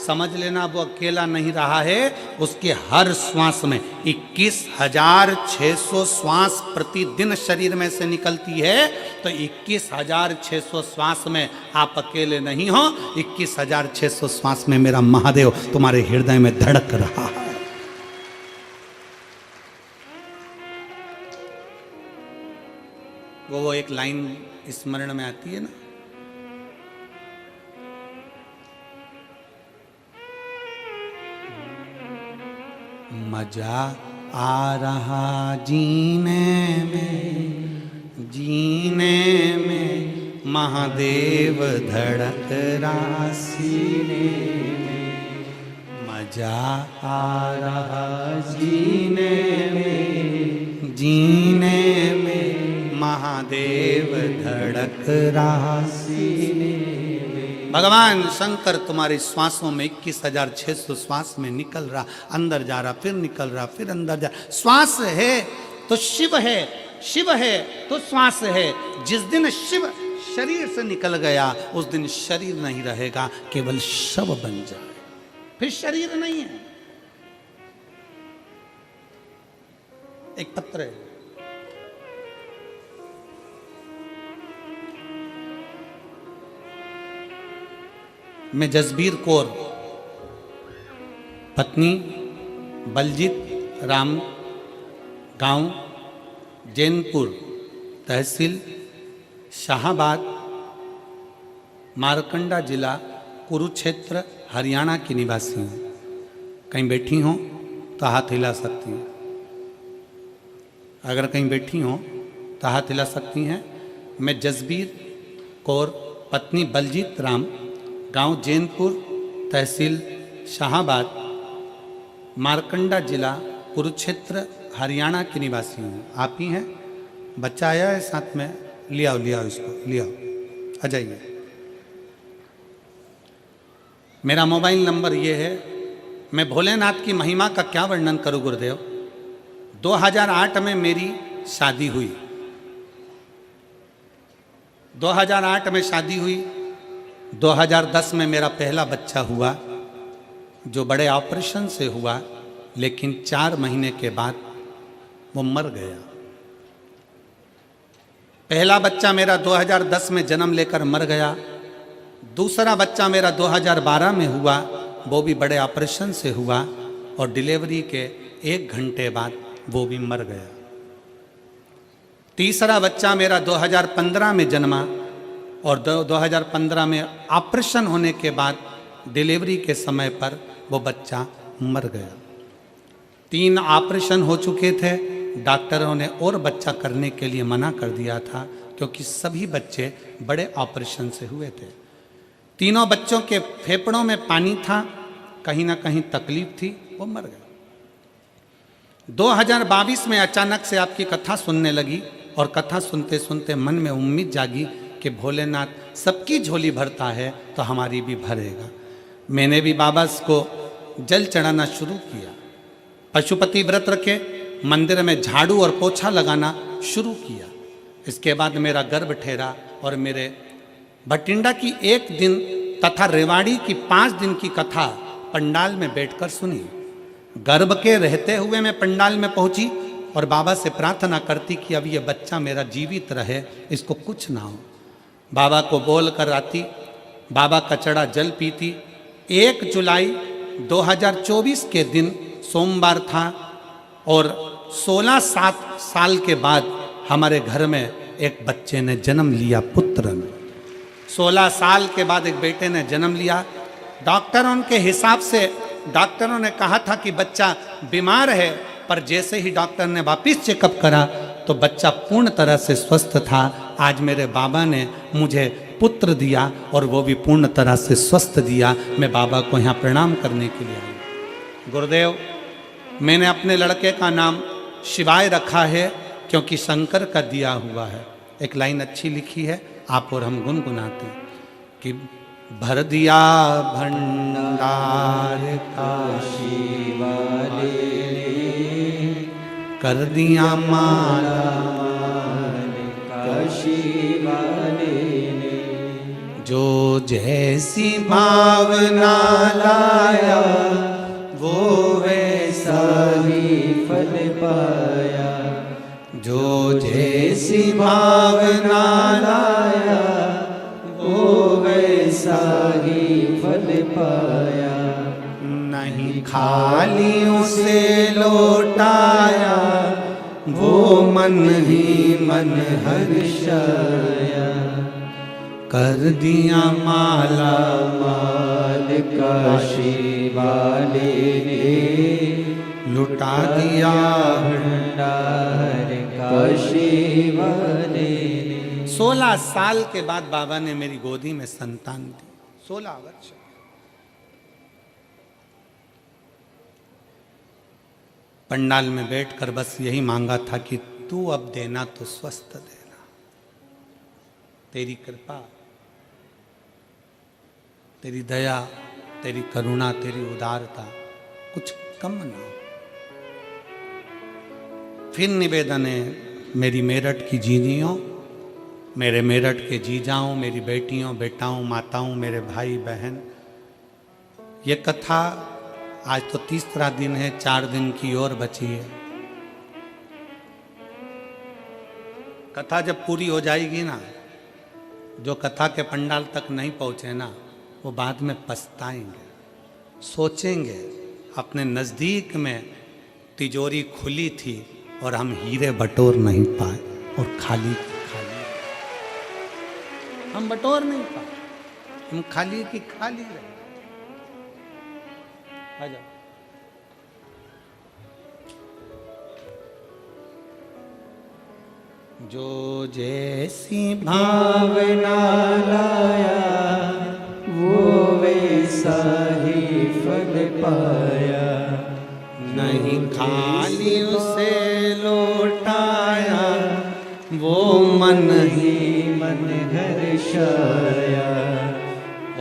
समझ लेना वो अकेला नहीं रहा है। उसके हर श्वास में 21,600 श्वास प्रतिदिन शरीर में से निकलती है। तो 21,600 श्वास में आप अकेले नहीं हो, 21,600 श्वास में मेरा महादेव तुम्हारे हृदय में धड़क रहा है। वो एक लाइन स्मरण में आती है ना, मजा आ रहा जीने में, जीने में महादेव धड़क रहा सीने में, मजा आ रहा जीने में, जीने में महादेव धड़क रहा सीने में। भगवान शंकर तुम्हारे श्वासों में 21,600 श्वास में निकल रहा, अंदर जा रहा, फिर निकल रहा, फिर अंदर जा। श्वास है तो शिव है, शिव है तो श्वास है। जिस दिन शिव शरीर से निकल गया, उस दिन शरीर नहीं रहेगा, केवल शव बन जाए, फिर शरीर नहीं है। एक पत्र है, मैं जसबीर कौर, पत्नी बलजीत राम, गांव जैनपुर, तहसील शाहाबाद, मारकंडा जिला कुरुक्षेत्र, हरियाणा की निवासी हूँ। कहीं बैठी हो तो हाथ हिला सकती हैं, अगर कहीं बैठी हो तो हाथ हिला सकती हैं। मैं जसबीर कौर, पत्नी बलजीत राम, गांव जैनपुर, तहसील शाहाबाद, मारकंडा जिला कुरुक्षेत्र, हरियाणा की निवासी हूँ। आप ही हैं? बच्चा आया है साथ में, ले आओ, ले आओ इसको, ले आओ, आ जाइए। मेरा मोबाइल नंबर ये है। मैं भोलेनाथ की महिमा का क्या वर्णन करूँ गुरुदेव। 2008 में मेरी शादी हुई, 2008 में शादी हुई। 2010 में मेरा पहला बच्चा हुआ, जो बड़े ऑपरेशन से हुआ, लेकिन 4 महीने के बाद वो मर गया। पहला बच्चा मेरा 2010 में जन्म लेकर मर गया। दूसरा बच्चा मेरा 2012 में हुआ, वो भी बड़े ऑपरेशन से हुआ और डिलीवरी के 1 घंटे बाद वो भी मर गया। तीसरा बच्चा मेरा 2015 में जन्मा और 2015 में ऑपरेशन होने के बाद डिलीवरी के समय पर वो बच्चा मर गया। 3 ऑपरेशन हो चुके थे, डॉक्टरों ने और बच्चा करने के लिए मना कर दिया था, क्योंकि सभी बच्चे बड़े ऑपरेशन से हुए थे। तीनों बच्चों के फेफड़ों में पानी था, कहीं ना कहीं तकलीफ थी, वो मर गए। 2022 में अचानक से आपकी कथा सुनने लगी और कथा सुनते सुनते मन में उम्मीद जागी कि भोलेनाथ सबकी झोली भरता है तो हमारी भी भरेगा। मैंने भी बाबा को जल चढ़ाना शुरू किया, पशुपति व्रत रखे, मंदिर में झाड़ू और पोछा लगाना शुरू किया। इसके बाद मेरा गर्भ ठहरा और मेरे भटिंडा की 1 दिन तथा रेवाड़ी की 5 दिन की कथा पंडाल में बैठकर सुनी। गर्भ के रहते हुए मैं पंडाल में पहुंची और बाबा से प्रार्थना करती कि अब ये बच्चा मेरा जीवित रहे, इसको कुछ ना हो। बाबा को बोल कर आती, बाबा का चढ़ा जल पीती। 1 जुलाई 2024 के दिन सोमवार था और 16-7 साल के बाद हमारे घर में एक बच्चे ने जन्म लिया, पुत्र ने। 16 साल के बाद एक बेटे ने जन्म लिया। डॉक्टरों के हिसाब से डॉक्टरों ने कहा था कि बच्चा बीमार है, पर जैसे ही डॉक्टर ने वापस चेकअप करा तो बच्चा पूर्ण तरह से स्वस्थ था। आज मेरे बाबा ने मुझे पुत्र दिया और वो भी पूर्ण तरह से स्वस्थ दिया। मैं बाबा को यहाँ प्रणाम करने के लिए आई। गुरुदेव, मैंने अपने लड़के का नाम शिवाय रखा है क्योंकि शंकर का दिया हुआ है। एक लाइन अच्छी लिखी है, आप और हम गुनगुनाते हैं कि भर दिया भंडार काशी वाले ने, कर दिया माला काशी वाले ने, जो जैसी भावना लाया वो वैसा ही फल पाया, जो जैसी भावना लाया वो वैसा ही फल पाया, नहीं खाली उसे लौटाया वो मन ही मन हर्षाया, कर दिया माला माल काशी वाले ने, लुटा दिया भंडार काशी वाले ने। 16 साल के बाद बाबा ने मेरी गोदी में संतान दी। 16 वर्ष। पंडाल में बैठकर बस यही मांगा था कि तू अब देना तो स्वस्थ देना, तेरी कृपा, तेरी दया, तेरी करुणा, तेरी उदारता कुछ कम ना हो। फिर निवेदन है मेरी मेरठ की जीजियों, मेरे मेरठ के जीजाओं, मेरी बेटियों, बेटाओं, माताओं, मेरे भाई बहन, ये कथा आज तो तीसरा दिन है, 4 दिन की और बची है। कथा जब पूरी हो जाएगी ना, जो कथा के पंडाल तक नहीं पहुंचे ना, वो बाद में पछताएंगे, सोचेंगे अपने नज़दीक में तिजोरी खुली थी और हम हीरे बटोर नहीं पाए और खाली खाली हम बटोर नहीं पाए, हम खाली की खाली रहे। आ जाओ। जो जैसी भावना लाया वो वैसा ही फल पाया, नहीं खाली उसे लौटाया वो मन ही मन हर्षाया,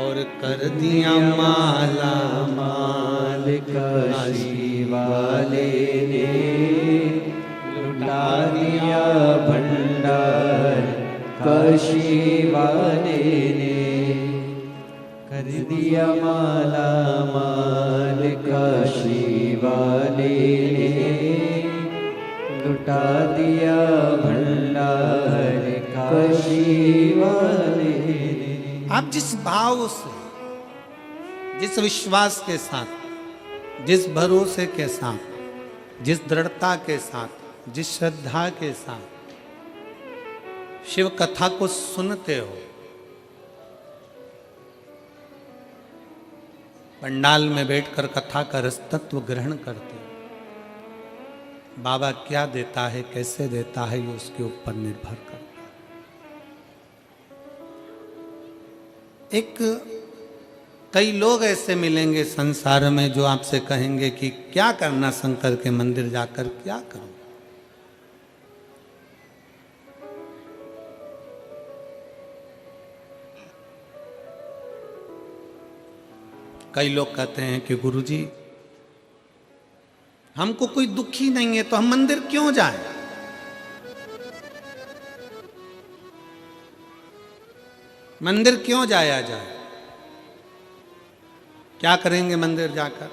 और कर दिया माला माल काशी वाले ने, लुटा दिया भंडार काशी वाले ने, कर दिया माला माल काशी वाले ने, लुटा दिया भंडार काशी वाले ने। आप जिस भाव से, जिस विश्वास के साथ, जिस भरोसे के साथ, जिस दृढ़ता के साथ, जिस श्रद्धा के साथ शिव कथा को सुनते हो, पंडाल में बैठकर कथा का रस तत्व ग्रहण करते हो, बाबा क्या देता है, कैसे देता है, ये उसके ऊपर निर्भर करता है। कई लोग ऐसे मिलेंगे संसार में जो आपसे कहेंगे कि क्या करना शंकर के मंदिर जाकर, क्या करूं। कई लोग कहते हैं कि गुरुजी हमको कोई दुखी नहीं है तो हम मंदिर क्यों जाएं? मंदिर क्यों जाया जाए? क्या करेंगे मंदिर जाकर?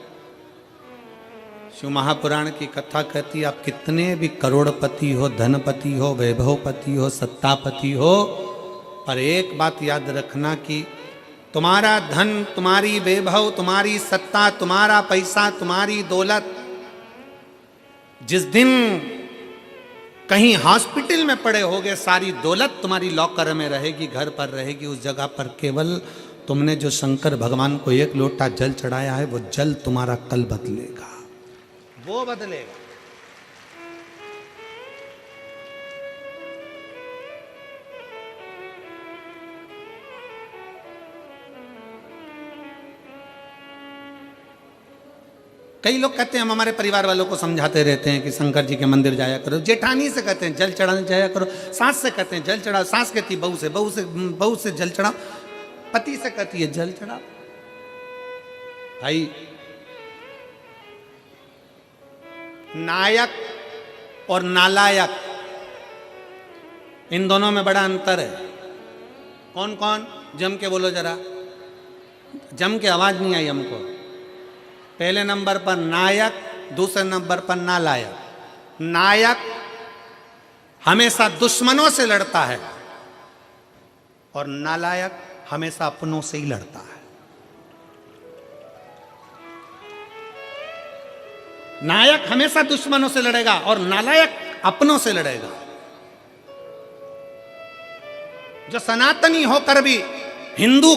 शिव महापुराण की कथा कहती, आप कितने भी करोड़पति हो, धनपति हो, वैभवपति हो, सत्तापति हो, पर एक बात याद रखना कि तुम्हारा धन, तुम्हारी वैभव, तुम्हारी सत्ता, तुम्हारा पैसा, तुम्हारी दौलत जिस दिन कहीं हॉस्पिटल में पड़े होगे, सारी दौलत तुम्हारी लॉकर में रहेगी, घर पर रहेगी। उस जगह पर केवल तुमने जो शंकर भगवान को 1 लोटा जल चढ़ाया है, वो जल तुम्हारा कल बदलेगा, वो बदलेगा। कई लोग कहते हैं हम हमारे परिवार वालों को समझाते रहते हैं कि शंकर जी के मंदिर जाया करो, जेठानी से कहते हैं जल चढ़ाने जाया करो, सास से कहते हैं जल चढ़ाओ, सास कहती है बहू से जल चढ़ाओ, पति से कहती है जल चढ़ाओ। भाई नायक और नालायक इन दोनों में बड़ा अंतर है। कौन कौन जम के बोलो जरा, जम के आवाज नहीं आई हमको। पहले नंबर पर नायक, दूसरे नंबर पर नालायक। नायक हमेशा दुश्मनों से लड़ता है और नालायक हमेशा अपनों से ही लड़ता है। नायक हमेशा दुश्मनों से लड़ेगा और नालायक अपनों से लड़ेगा। जो सनातनी होकर भी हिंदू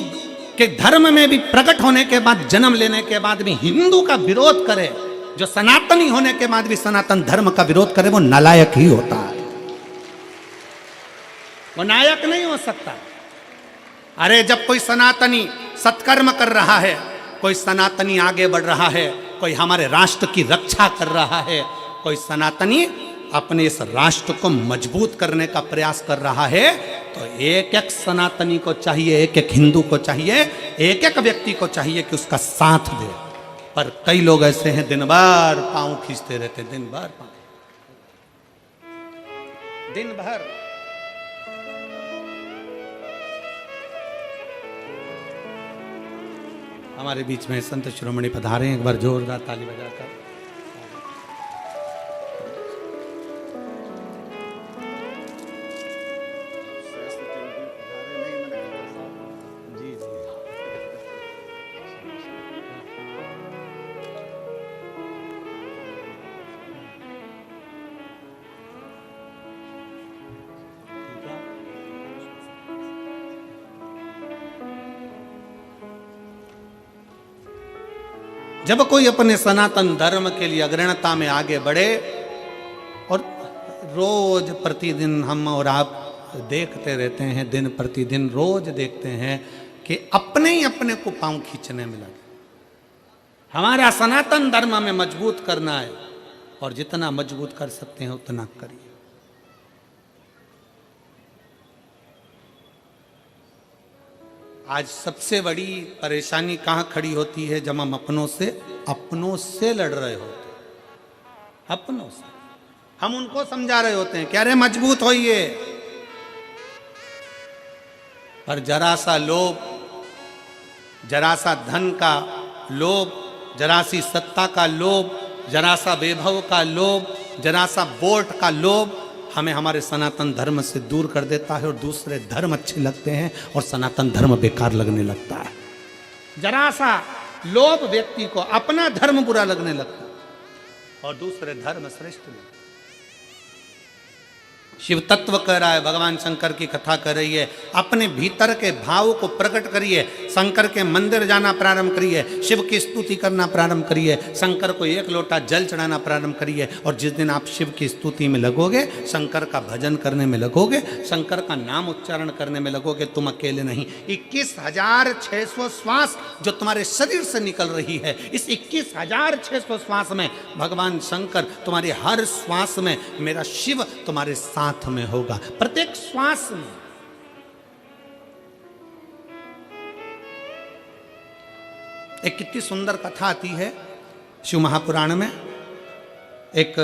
के धर्म में भी प्रकट होने के बाद, जन्म लेने के बाद भी हिंदू का विरोध करे, जो सनातनी होने के बाद भी सनातन धर्म का विरोध करे, वो नालायक ही होता है, वो नायक नहीं हो सकता। अरे जब कोई सनातनी सत्कर्म कर रहा है, कोई सनातनी आगे बढ़ रहा है, कोई हमारे राष्ट्र की रक्षा कर रहा है, कोई सनातनी अपने इस राष्ट्र को मजबूत करने का प्रयास कर रहा है, तो एक एक सनातनी को चाहिए, एक एक हिंदू को चाहिए, एक एक व्यक्ति को चाहिए कि उसका साथ दे। पर कई लोग ऐसे हैं दिन भर पांव खींचते रहते, दिन भर पांव, दिन भर। हमारे बीच में संत शिरोमणि पधारे, एक बार जोरदार ताली बजाकर। जब कोई अपने सनातन धर्म के लिए अग्रणता में आगे बढ़े, और रोज प्रतिदिन हम और आप देखते रहते हैं, दिन प्रतिदिन रोज देखते हैं कि अपने ही अपने को पांव खींचने में लगे। हमारा सनातन धर्म में मजबूत करना है और जितना मजबूत कर सकते हैं उतना करिए। आज सबसे बड़ी परेशानी कहाँ खड़ी होती है? जब हम अपनों से लड़ रहे होते, अपनों से हम उनको समझा रहे होते हैं कि अरे मजबूत होइए, पर जरा सा लोभ, जरा सा धन का लोभ, जरा सी सत्ता का लोभ, जरा सा वैभव का लोभ, जरा सा वोट का लोभ हमें हमारे सनातन धर्म से दूर कर देता है और दूसरे धर्म अच्छे लगते हैं और सनातन धर्म बेकार लगने लगता है। जरा सा लोभ व्यक्ति को अपना धर्म बुरा लगने लगता है और दूसरे धर्म श्रेष्ठ लगते। शिव तत्व कह रहा है, भगवान शंकर की कथा कर रही है, अपने भीतर के भाव को प्रकट करिए, शंकर के मंदिर जाना प्रारंभ करिए, शिव की स्तुति करना प्रारंभ करिए, शंकर को एक लोटा जल चढ़ाना प्रारंभ करिए। और जिस दिन आप शिव की स्तुति में लगोगे, शंकर का भजन करने में लगोगे, शंकर का नाम उच्चारण करने में लगोगे, तुम अकेले नहीं, 21,600 श्वास जो तुम्हारे शरीर से निकल रही है, इस 21,600 श्वास में भगवान शंकर तुम्हारे हर श्वास में, मेरा शिव तुम्हारे साथ में होगा, प्रत्येक श्वास में। एक कितनी सुंदर कथा आती है शिव महापुराण में। एक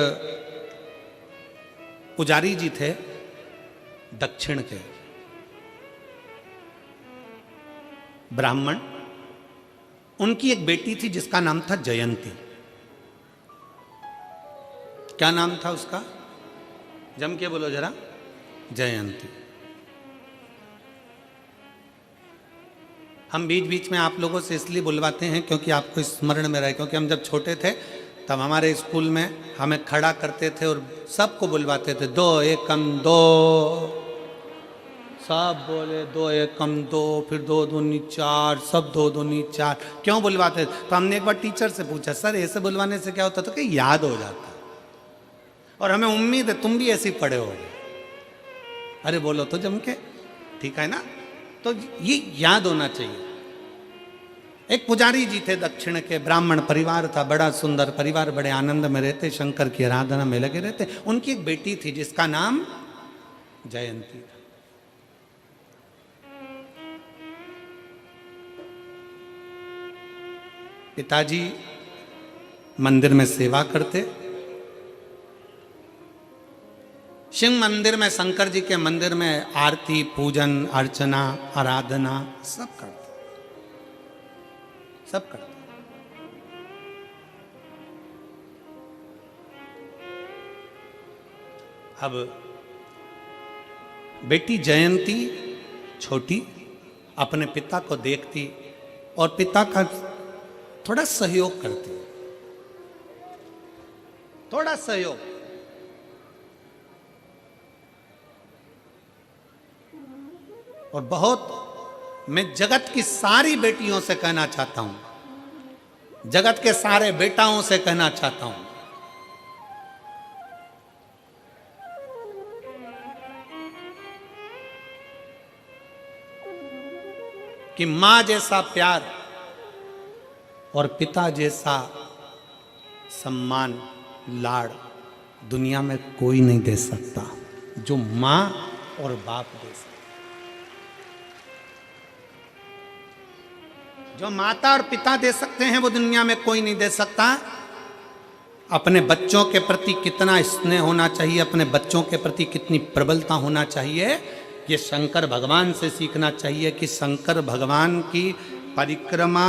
पुजारी जी थे दक्षिण के, ब्राह्मण, उनकी एक बेटी थी जिसका नाम था जयंती। क्या नाम था उसका? जम के बोलो जरा, जयंती। हम बीच बीच में आप लोगों से इसलिए बुलवाते हैं क्योंकि आपको स्मरण में रहे, क्योंकि हम जब छोटे थे तब हमारे स्कूल में हमें खड़ा करते थे और सबको बुलवाते थे, 2 एकम 2, सब बोले 2 एकम 2, फिर 2 दूनी 4, सब 2 दूनी 4। क्यों बुलवाते थे? तो हमने एक बार टीचर से पूछा, सर ऐसे बुलवाने से क्या होता? तो कि याद हो जाता, और हमें उम्मीद है तुम भी ऐसे पढ़े होगे। अरे बोलो तो जम के, ठीक है ना? तो ये याद होना चाहिए। एक पुजारी जी थे दक्षिण के, ब्राह्मण परिवार था, बड़ा सुंदर परिवार, बड़े आनंद में रहते, शंकर की आराधना में लगे रहते। उनकी एक बेटी थी जिसका नाम जयंती था। पिताजी मंदिर में सेवा करते, शिव मंदिर में, शंकर जी के मंदिर में आरती, पूजन, अर्चना, आराधना सब करते, सब करते। अब बेटी जयंती छोटी अपने पिता को देखती और पिता का थोड़ा सहयोग करती, थोड़ा सहयोग। और बहुत, मैं जगत की सारी बेटियों से कहना चाहता हूं, जगत के सारे बेटाओं से कहना चाहता हूं, कि मां जैसा प्यार और पिता जैसा सम्मान, लाड़ दुनिया में कोई नहीं दे सकता जो मां और बाप दे सकता। जो माता और पिता दे सकते हैं वो दुनिया में कोई नहीं दे सकता। अपने बच्चों के प्रति कितना स्नेह होना चाहिए, अपने बच्चों के प्रति कितनी प्रबलता होना चाहिए, ये शंकर भगवान से सीखना चाहिए। कि शंकर भगवान की परिक्रमा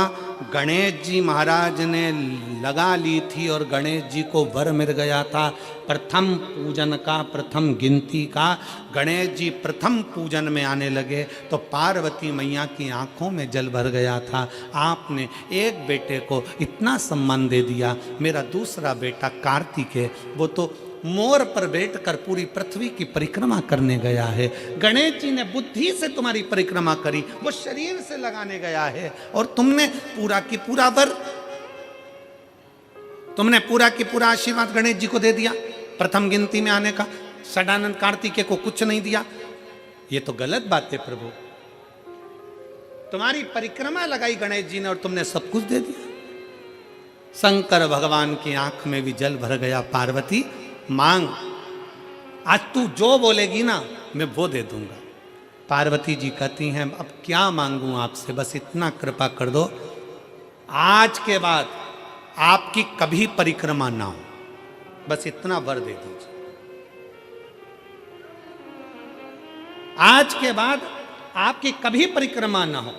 गणेश जी महाराज ने लगा ली थी और गणेश जी को वर मिल गया था प्रथम पूजन का, प्रथम गिनती का। गणेश जी प्रथम पूजन में आने लगे तो पार्वती मैया की आंखों में जल भर गया था। आपने एक बेटे को इतना सम्मान दे दिया। मेरा दूसरा बेटा कार्तिक है, वो तो मोर पर बैठकर पूरी पृथ्वी की परिक्रमा करने गया है। गणेश जी ने बुद्धि से तुम्हारी परिक्रमा करी, वो शरीर से लगाने गया है और तुमने पूरा की पूरा वर, तुमने पूरा की पूरा आशीर्वाद गणेश जी को दे दिया प्रथम गिनती में आने का। षडानंद कार्तिकेय को कुछ नहीं दिया। ये तो गलत बात है प्रभु। तुम्हारी परिक्रमा लगाई गणेश जी ने और तुमने सब कुछ दे दिया। शंकर भगवान की आंख में भी जल भर गया। पार्वती मांग, आज तू जो बोलेगी ना मैं वो दे दूंगा। पार्वती जी कहती हैं अब क्या मांगूं आपसे, बस इतना कृपा कर दो, आज के बाद आपकी कभी परिक्रमा ना हो, बस इतना वर दे दीजिए। आज के बाद आपकी कभी परिक्रमा ना हो।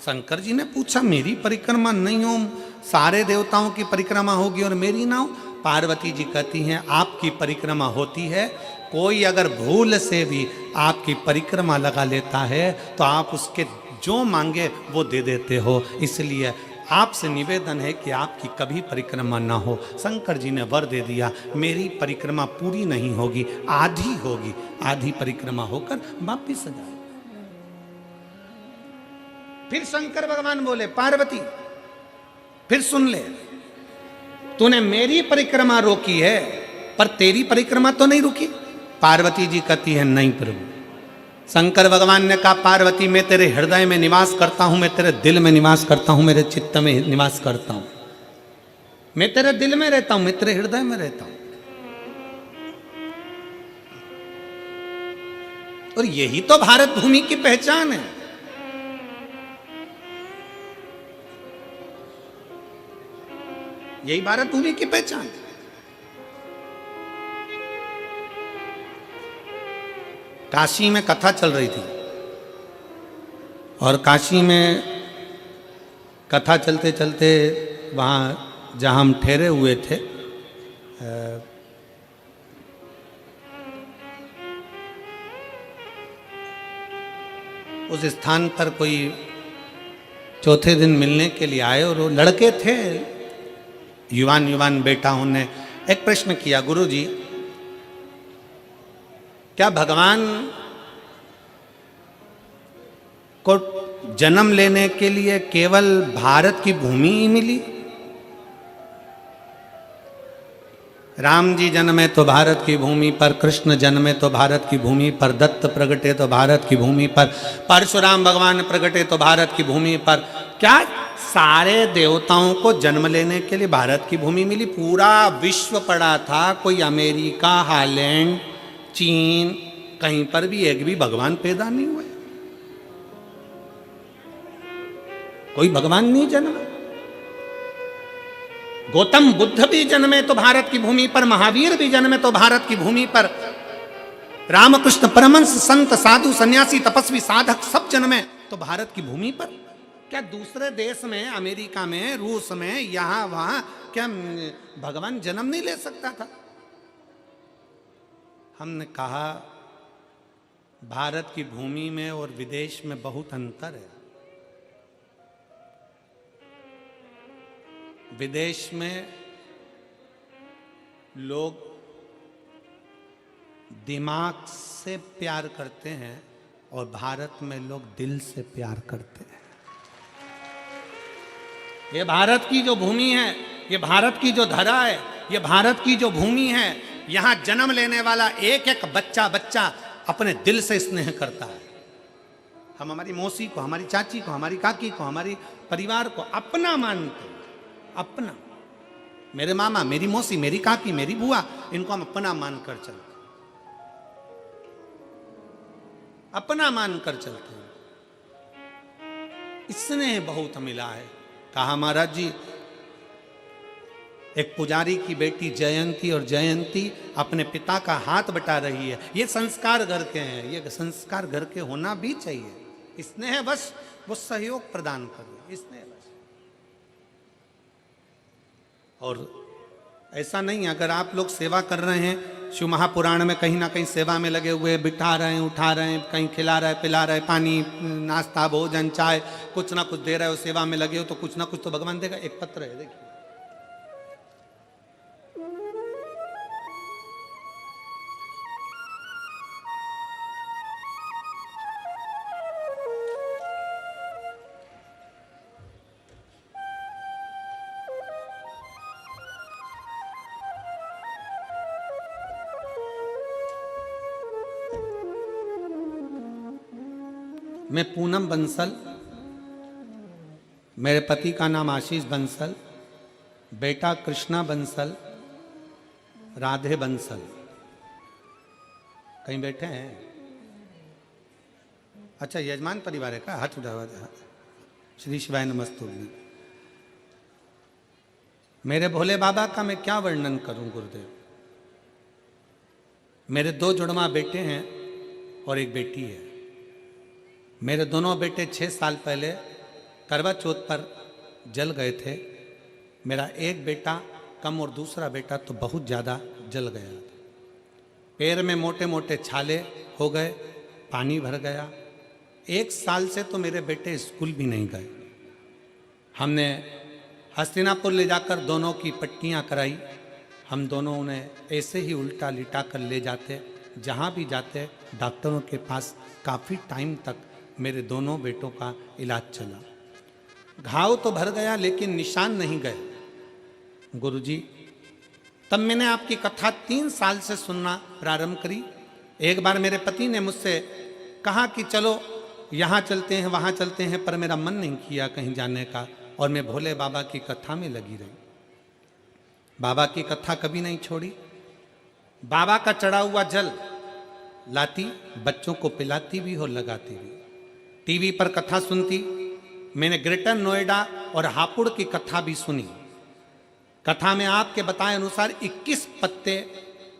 शंकर जी ने पूछा मेरी परिक्रमा नहीं हो, सारे देवताओं की परिक्रमा होगी और मेरी ना हो। पार्वती जी कहती हैं आपकी परिक्रमा होती है, कोई अगर भूल से भी आपकी परिक्रमा लगा लेता है तो आप उसके जो मांगे वो दे देते हो, इसलिए आपसे निवेदन है कि आपकी कभी परिक्रमा ना हो। शंकर जी ने वर दे दिया, मेरी परिक्रमा पूरी नहीं होगी, आधी होगी, आधी परिक्रमा होकर वापिस आ जाए। फिर शंकर भगवान बोले पार्वती फिर सुन ले, तूने मेरी परिक्रमा रोकी है पर तेरी परिक्रमा तो नहीं रुकी। पार्वती जी कहती है नहीं प्रभु। शंकर भगवान ने कहा पार्वती मैं तेरे हृदय में निवास करता हूं, मैं तेरे दिल में निवास करता हूं, मेरे चित्त में निवास करता हूं, मैं तेरे दिल में रहता हूं, मैं तेरे हृदय में रहता हूं। और यही तो भारत भूमि की पहचान है। यही भारत भूमि की पहचान है। काशी में कथा चल रही थी और काशी में कथा चलते चलते वहाँ जहाँ हम ठहरे हुए थे उस स्थान पर कोई चौथे दिन मिलने के लिए आए और वो लड़के थे, युवान युवान बेटाओं ने एक प्रश्न किया, गुरु जी क्या भगवान को जन्म लेने के लिए केवल भारत की भूमि ही मिली? राम जी जन्मे तो भारत की भूमि पर, कृष्ण जन्मे तो भारत की भूमि पर, दत्त प्रगटे तो भारत की भूमि पर, परशुराम भगवान प्रगटे तो भारत की भूमि पर। क्या सारे देवताओं को जन्म लेने के लिए भारत की भूमि मिली? पूरा विश्व पड़ा था, कोई अमेरिका, हालैंड, चीन, कहीं पर भी एक भी भगवान पैदा नहीं हुए, कोई भगवान नहीं जन्मा। गौतम बुद्ध भी जन्मे तो भारत की भूमि पर, महावीर भी जन्मे तो भारत की भूमि पर, रामकृष्ण परमहंस, संत, साधु, सन्यासी, तपस्वी, साधक सब जन्मे तो भारत की भूमि पर। क्या दूसरे देश में, अमेरिका में, रूस में, यहां वहां क्या भगवान जन्म नहीं ले सकता था? हमने कहा भारत की भूमि में और विदेश में बहुत अंतर है। विदेश में लोग दिमाग से प्यार करते हैं और भारत में लोग दिल से प्यार करते हैं। ये भारत की जो भूमि है, ये भारत की जो धरा है, ये भारत की जो भूमि है, यहां जन्म लेने वाला एक एक बच्चा अपने दिल से स्नेह करता है। हम हमारी मौसी को, हमारी चाची को, हमारी काकी को, हमारी परिवार को अपना मानते हैं, अपना। मेरे मामा, मेरी मौसी, मेरी काकी, मेरी बुआ, इनको हम अपना मानकर चलते हैं, अपना मानकर चलते हैं। स्नेह बहुत मिला है। कहा महाराज जी, एक पुजारी की बेटी जयंती, और जयंती अपने पिता का हाथ बटा रही है। ये संस्कार घर के हैं, ये संस्कार घर के होना भी चाहिए। स्नेह बस वो सहयोग प्रदान करे, स्नेह बस। और ऐसा नहीं, अगर आप लोग सेवा कर रहे हैं, शिव महापुराण में कहीं ना कहीं सेवा में लगे हुए, बिठा रहे हैं, उठा रहे हैं, कहीं खिला रहे, पिला रहे, पानी, नाश्ता, भोजन, चाय, कुछ ना कुछ दे रहे हो, सेवा में लगे हो, तो कुछ ना कुछ तो भगवान देगा। एक पत्र है, देखिए, मैं पूनम बंसल, मेरे पति का नाम आशीष बंसल, बेटा कृष्णा बंसल, राधे बंसल। कहीं बैठे हैं? अच्छा, यजमान परिवार है का? हाथ उठावा। श्री शिवाय नमस्तुभ्यं। मेरे भोले बाबा का मैं क्या वर्णन करूं गुरुदेव। मेरे 2 जुड़वा बेटे हैं और एक बेटी है। मेरे दोनों बेटे 6 साल पहले करवा चौथ पर जल गए थे। मेरा एक बेटा कम और दूसरा बेटा तो बहुत ज़्यादा जल गया। पैर में मोटे मोटे छाले हो गए, पानी भर गया। 1 साल से तो मेरे बेटे स्कूल भी नहीं गए। हमने हस्तिनापुर ले जाकर दोनों की पट्टियाँ कराई। हम दोनों उन्हें ऐसे ही उल्टा लिटा कर ले जाते, जहाँ भी जाते डॉक्टरों के पास काफ़ी टाइम तक मेरे दोनों बेटों का इलाज चला। घाव तो भर गया लेकिन निशान नहीं गए। गुरुजी, तब मैंने आपकी कथा 3 साल से सुनना प्रारंभ करी। एक बार मेरे पति ने मुझसे कहा कि चलो यहाँ चलते हैं, वहाँ चलते हैं, पर मेरा मन नहीं किया कहीं जाने का, और मैं भोले बाबा की कथा में लगी रही। बाबा की कथा कभी नहीं छोड़ी। बाबा का चढ़ा हुआ जल लाती, बच्चों को पिलाती भी और लगाती भी। टीवी पर कथा सुनती। मैंने ग्रेटर नोएडा और हापुड़ की कथा भी सुनी। कथा में आपके बताए अनुसार 21 पत्ते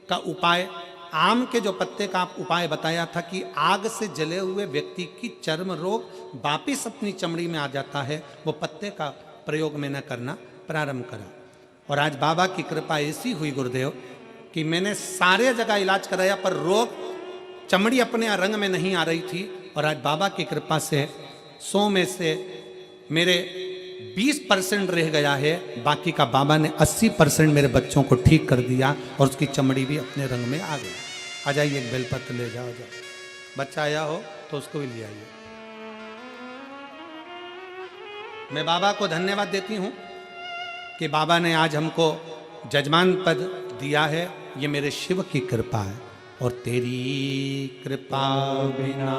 का उपाय, आम के जो पत्ते का उपाय बताया था कि आग से जले हुए व्यक्ति की चर्म रोग वापिस अपनी चमड़ी में आ जाता है, वो पत्ते का प्रयोग मैंने करना प्रारंभ करा। और आज बाबा की कृपा ऐसी हुई गुरुदेव कि मैंने सारे जगह इलाज कराया, पर रोग, चमड़ी अपने रंग में नहीं आ रही थी। और आज बाबा की कृपा से 100 में से मेरे 20% रह गया है, बाकी का बाबा ने 80% मेरे बच्चों को ठीक कर दिया और उसकी चमड़ी भी अपने रंग में आ गई। आ जाइए, एक बेलपत्र ले जाओ। बच्चा आया हो तो उसको भी ले आइए। मैं बाबा को धन्यवाद देती हूँ कि बाबा ने आज हमको जजमान पद दिया है। ये मेरे शिव की कृपा है, और तेरी कृपा बिना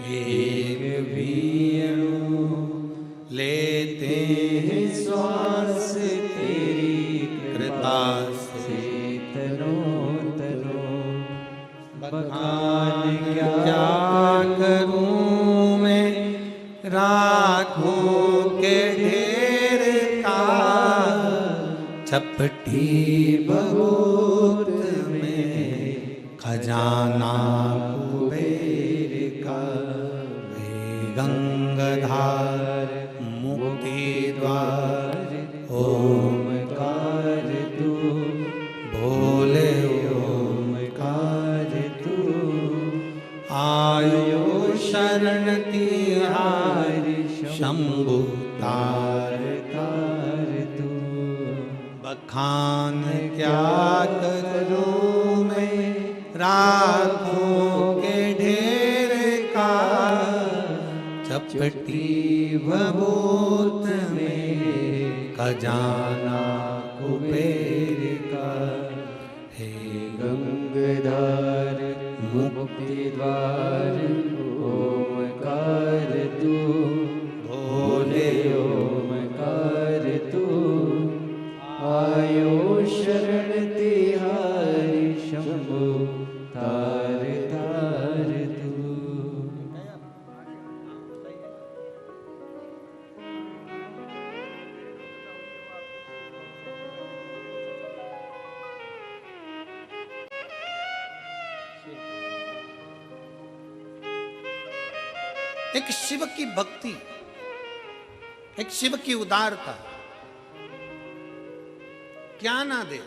एक भी अणु लेते हैं श्वास तेरी कृपा से तनो तनो। बखान क्या करूं मैं राखों के ढेर का, चपटी बहुत में खजाना कुबेर का। हे गंगाधार मुक्ति द्वार ओमकार तू, बोले ओमकार तू। आयो शरण तिहारी शंभु तार तार तू। बखान क्या करूं मैं राखों के ढेर का, चपटी भभूत में खजाना कुबेर का। हे गंगाधर मुक्ति द्वार ओमकार तू, भोले ओमकार तू। आयो शरण तिहारी शंभु तार तार तू। एक शिव की भक्ति, एक शिव की उदारता क्या ना दे।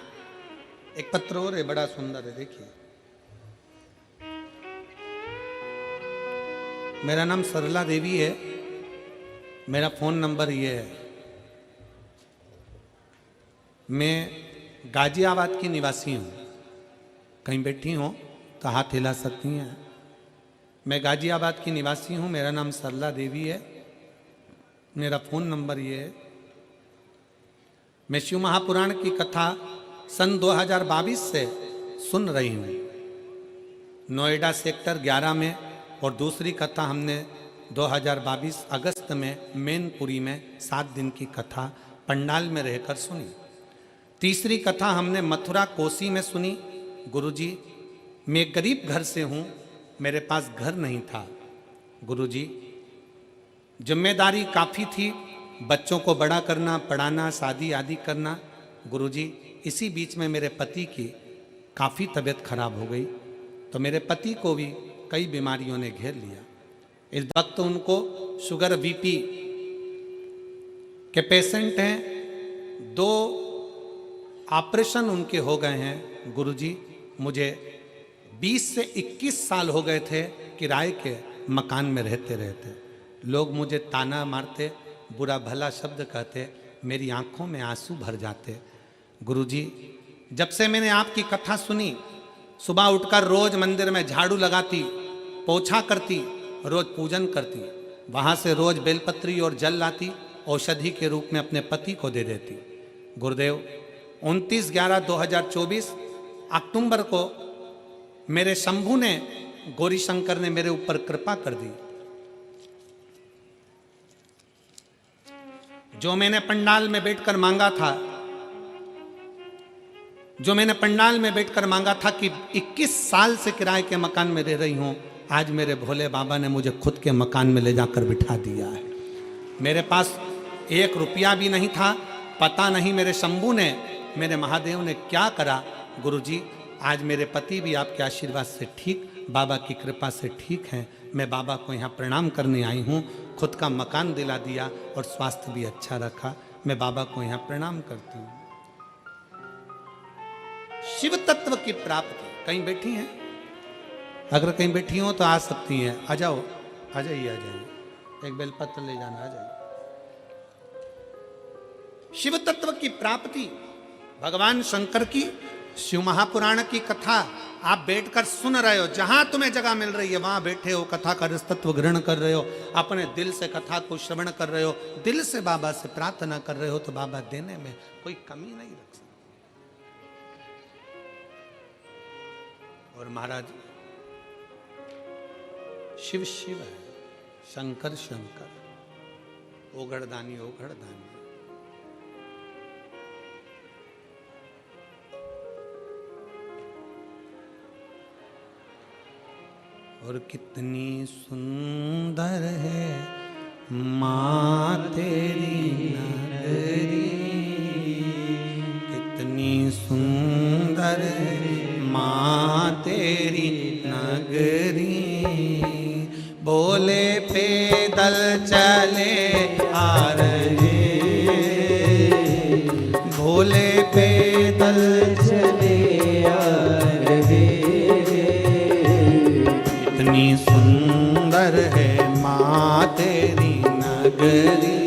एक पत्र और है, बड़ा सुंदर है, देखिए। मेरा नाम सरला देवी है, मेरा फोन नंबर ये है। मैं गाजियाबाद की निवासी हूं। कहीं बैठी हो तो हाथ हिला सकती हैं। मैं गाजियाबाद की निवासी हूं, मेरा नाम सरला देवी है, मेरा फ़ोन नंबर ये है। मैं शिव महापुराण की कथा सन 2022 से सुन रही हूँ, नोएडा सेक्टर 11 में, और दूसरी कथा हमने 2022 अगस्त में मैनपुरी में 7 दिन की कथा पंडाल में रहकर सुनी। तीसरी कथा हमने मथुरा कोसी में सुनी। गुरुजी, मैं गरीब घर से हूँ, मेरे पास घर नहीं था। गुरुजी, जिम्मेदारी काफ़ी थी, बच्चों को बड़ा करना, पढ़ाना, शादी आदि करना। गुरुजी, इसी बीच में मेरे पति की काफ़ी तबीयत खराब हो गई, तो मेरे पति को भी कई बीमारियों ने घेर लिया। इस वक्त उनको शुगर बीपी के पेशेंट हैं, 2 ऑपरेशन उनके हो गए हैं। गुरुजी, मुझे 20 से 21 साल हो गए थे किराए के मकान में रहते रहते। लोग मुझे ताना मारते, बुरा भला शब्द कहते, मेरी आंखों में आंसू भर जाते। गुरुजी, जब से मैंने आपकी कथा सुनी, सुबह उठकर रोज मंदिर में झाड़ू लगाती, पोछा करती, रोज पूजन करती, वहाँ से रोज बेलपत्री और जल लाती, औषधि के रूप में अपने पति को दे देती। गुरुदेव, 29/11/2024 अक्टूबर को मेरे शंभू ने, गौरी शंकर ने मेरे ऊपर कृपा कर दी। जो मैंने पंडाल में बैठकर मांगा था, कि 21 साल से किराए के मकान में रह रही हूं, आज मेरे भोले बाबा ने मुझे खुद के मकान में ले जाकर बिठा दिया है। मेरे पास 1 रुपया भी नहीं था, पता नहीं मेरे शंभू ने, मेरे महादेव ने क्या करा। गुरुजी, आज मेरे पति भी आपके आशीर्वाद से ठीक, बाबा की कृपा से ठीक हैं। मैं बाबा को यहाँ प्रणाम करने आई हूँ, खुद का मकान दिला दिया और स्वास्थ्य भी अच्छा रखा। मैं बाबा को यहाँ प्रणाम करती हूँ। शिव तत्व की प्राप्ति। कहीं बैठी हैं? अगर कहीं बैठी हो तो आ सकती हैं, आ जाओ, आ जाइए, आ जाइए, एक बेलपत्र ले जाना, आ जाइए। शिव तत्व की प्राप्ति, भगवान शंकर की शिव महापुराण की कथा आप बैठकर सुन रहे हो, जहां तुम्हें जगह मिल रही है वहां बैठे हो, कथा का रसतत्व ग्रहण कर रहे हो, अपने दिल से कथा को श्रवण कर रहे हो, दिल से बाबा से प्रार्थना कर रहे हो, तो बाबा देने में कोई कमी नहीं रख सकता। और महाराज, शिव शिव है, शंकर शंकर, ओघड़दानी ओघड़दानी। और कितनी सुंदर है माँ तेरी नगरी, कितनी सुंदर है माँ तेरी नगरी। बोले पैदल चले आ रहे, भोले पैदल चले आ रहे। कितनी सुंदर है माँ तेरी नगरी,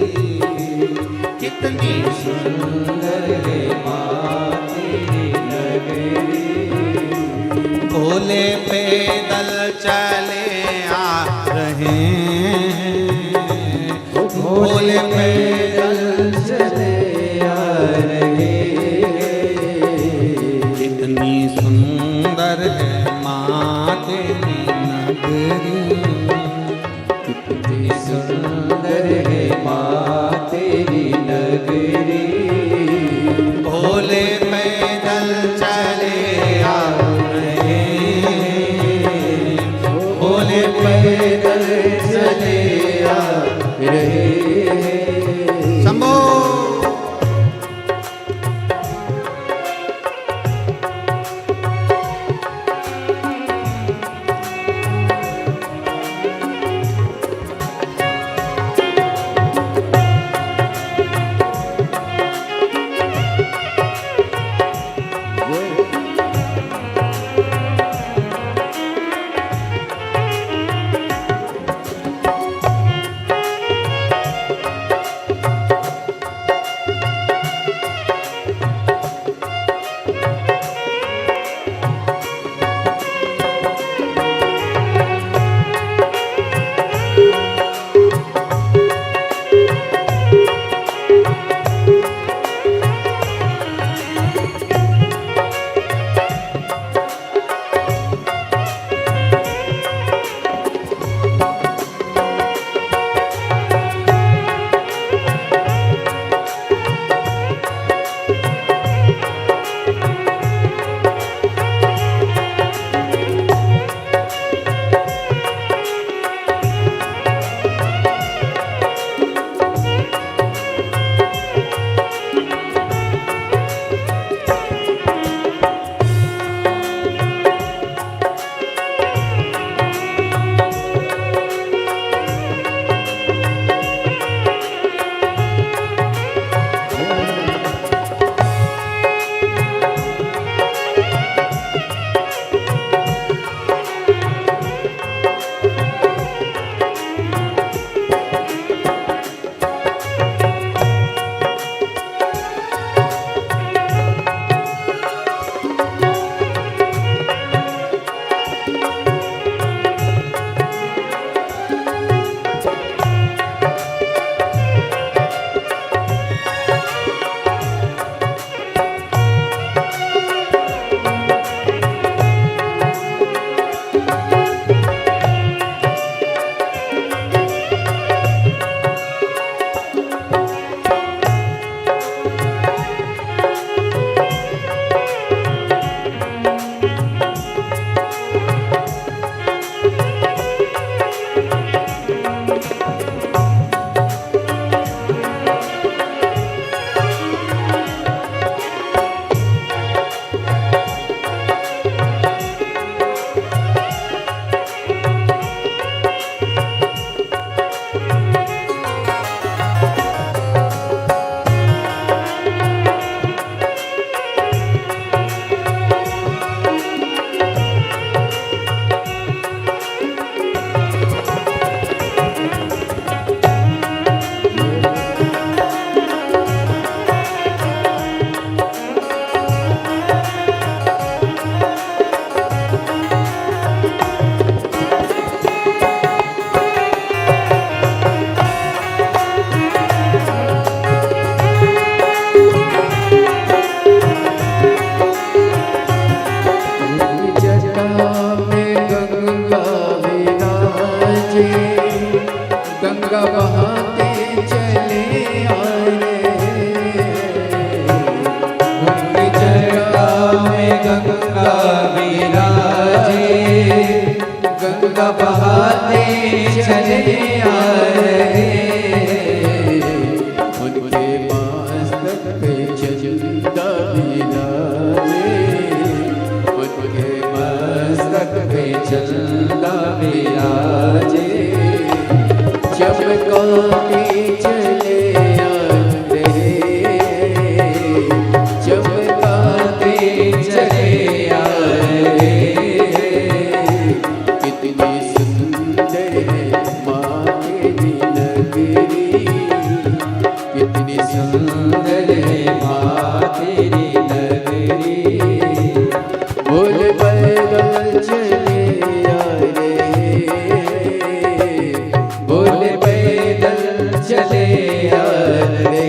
कितनी सुंदर है माँ तेरी नगरी। भोले पैदल चले आ रहे हैं, भोले पैदल चले आ रहे। कितनी सुंदर है माँ तेरी नगरी, कितनी सुंदर है माँ तेरी नगरी। भोले पैदल चले आ रहे, भोले पैदल चले आ रहे। शंभो। विराजे, गंगा बहाते चले आ रहे, उनके मस्तक पे चंदा विराजे, उनके मस्तक पे चंदा विराजे, चमकाते चले आ रहे, चमकाते चले आ रहे, कितनी सुंदर है माँ तेरी नगरी, कितनी सुंदर है माँ तेरी नगरी, बोल पैदल चले आ रहे, बोल पैदल चले आ रहे।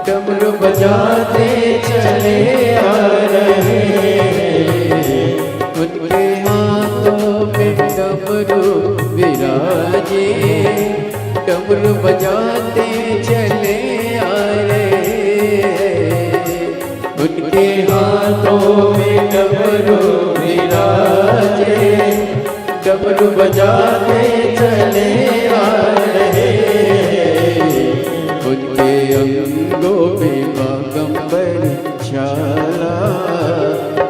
बजाते चले आ रहे, उनके हाथों में डमरू विराजे, डमरू बजाते चले आ रहे, उनके हाथों में डमरू विराजे, डमरू बजाते चले आ रहे, उनके अंगों में बागंबर छाला,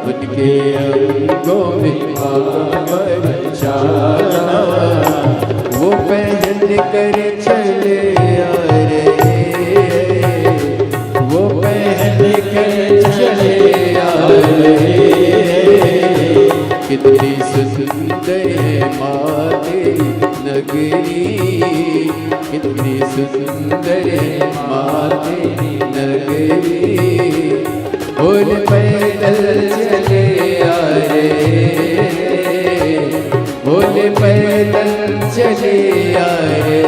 उनके अंगों में बरसाना, वो पहन कर चले आ रे, वो पहन कर चले आ रे। कितनी सुंदर है माँ तेरी नगरी, कितनी सुंदर है माँ तेरी नगरी। बोल पैदल चले आ रे, बोल पैदल चले आ रे,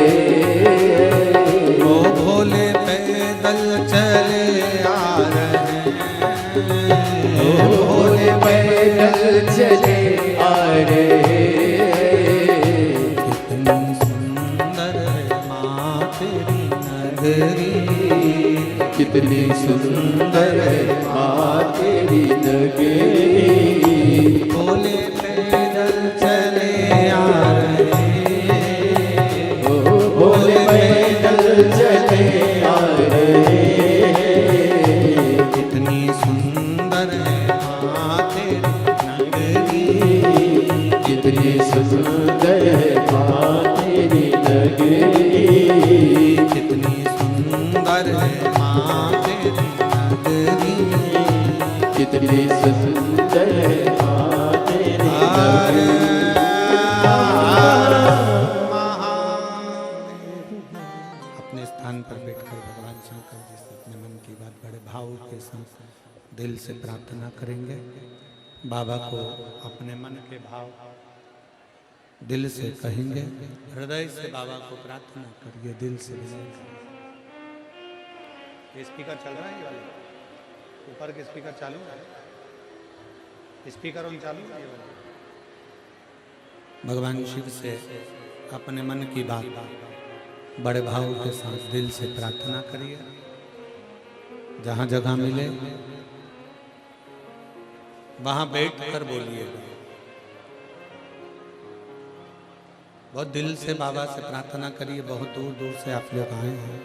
ओ भोले पैदल चले आ रहे हैं, ओ भोले पैदल चले आ रे। कितनी सुंदर है माँ तेरी नगरी, कितनी सुंदर है माँ तेरी नगरी। भोले पैदल चले आ रहे हैं, ओ भोले पैदल चले आ रे, कितनी सुंदर है माँ तेरी नगरी, कितनी सुंदर है माँ तेरी नगरी, कितनी सुंदर है माँ तेरी नगरी। कितनी सुंदर है माँ तेरी नगरी। अपने स्थान पर बैठकर भगवान शंकर जी से अपने मन की बात बड़े भाव के साथ दिल से प्रार्थना करेंगे। बाबा को अपने मन के भाव दिल से कहेंगे, हृदय से बाबा को प्रार्थना करिए, दिल से विनय करिए। ये स्पीकर चल रहा है, ये वाला ऊपर के स्पीकर चालू है, स्पीकर ऑन चालू है ये वाला। भगवान शिव से अपने मन की बात बड़े भाव के साथ दिल से प्रार्थना करिए। जहाँ जगह मिले वहाँ बैठ कर बोलिएगा। बहुत दिल से बाबा से प्रार्थना करिए। बहुत दूर दूर से आप लोग आए हैं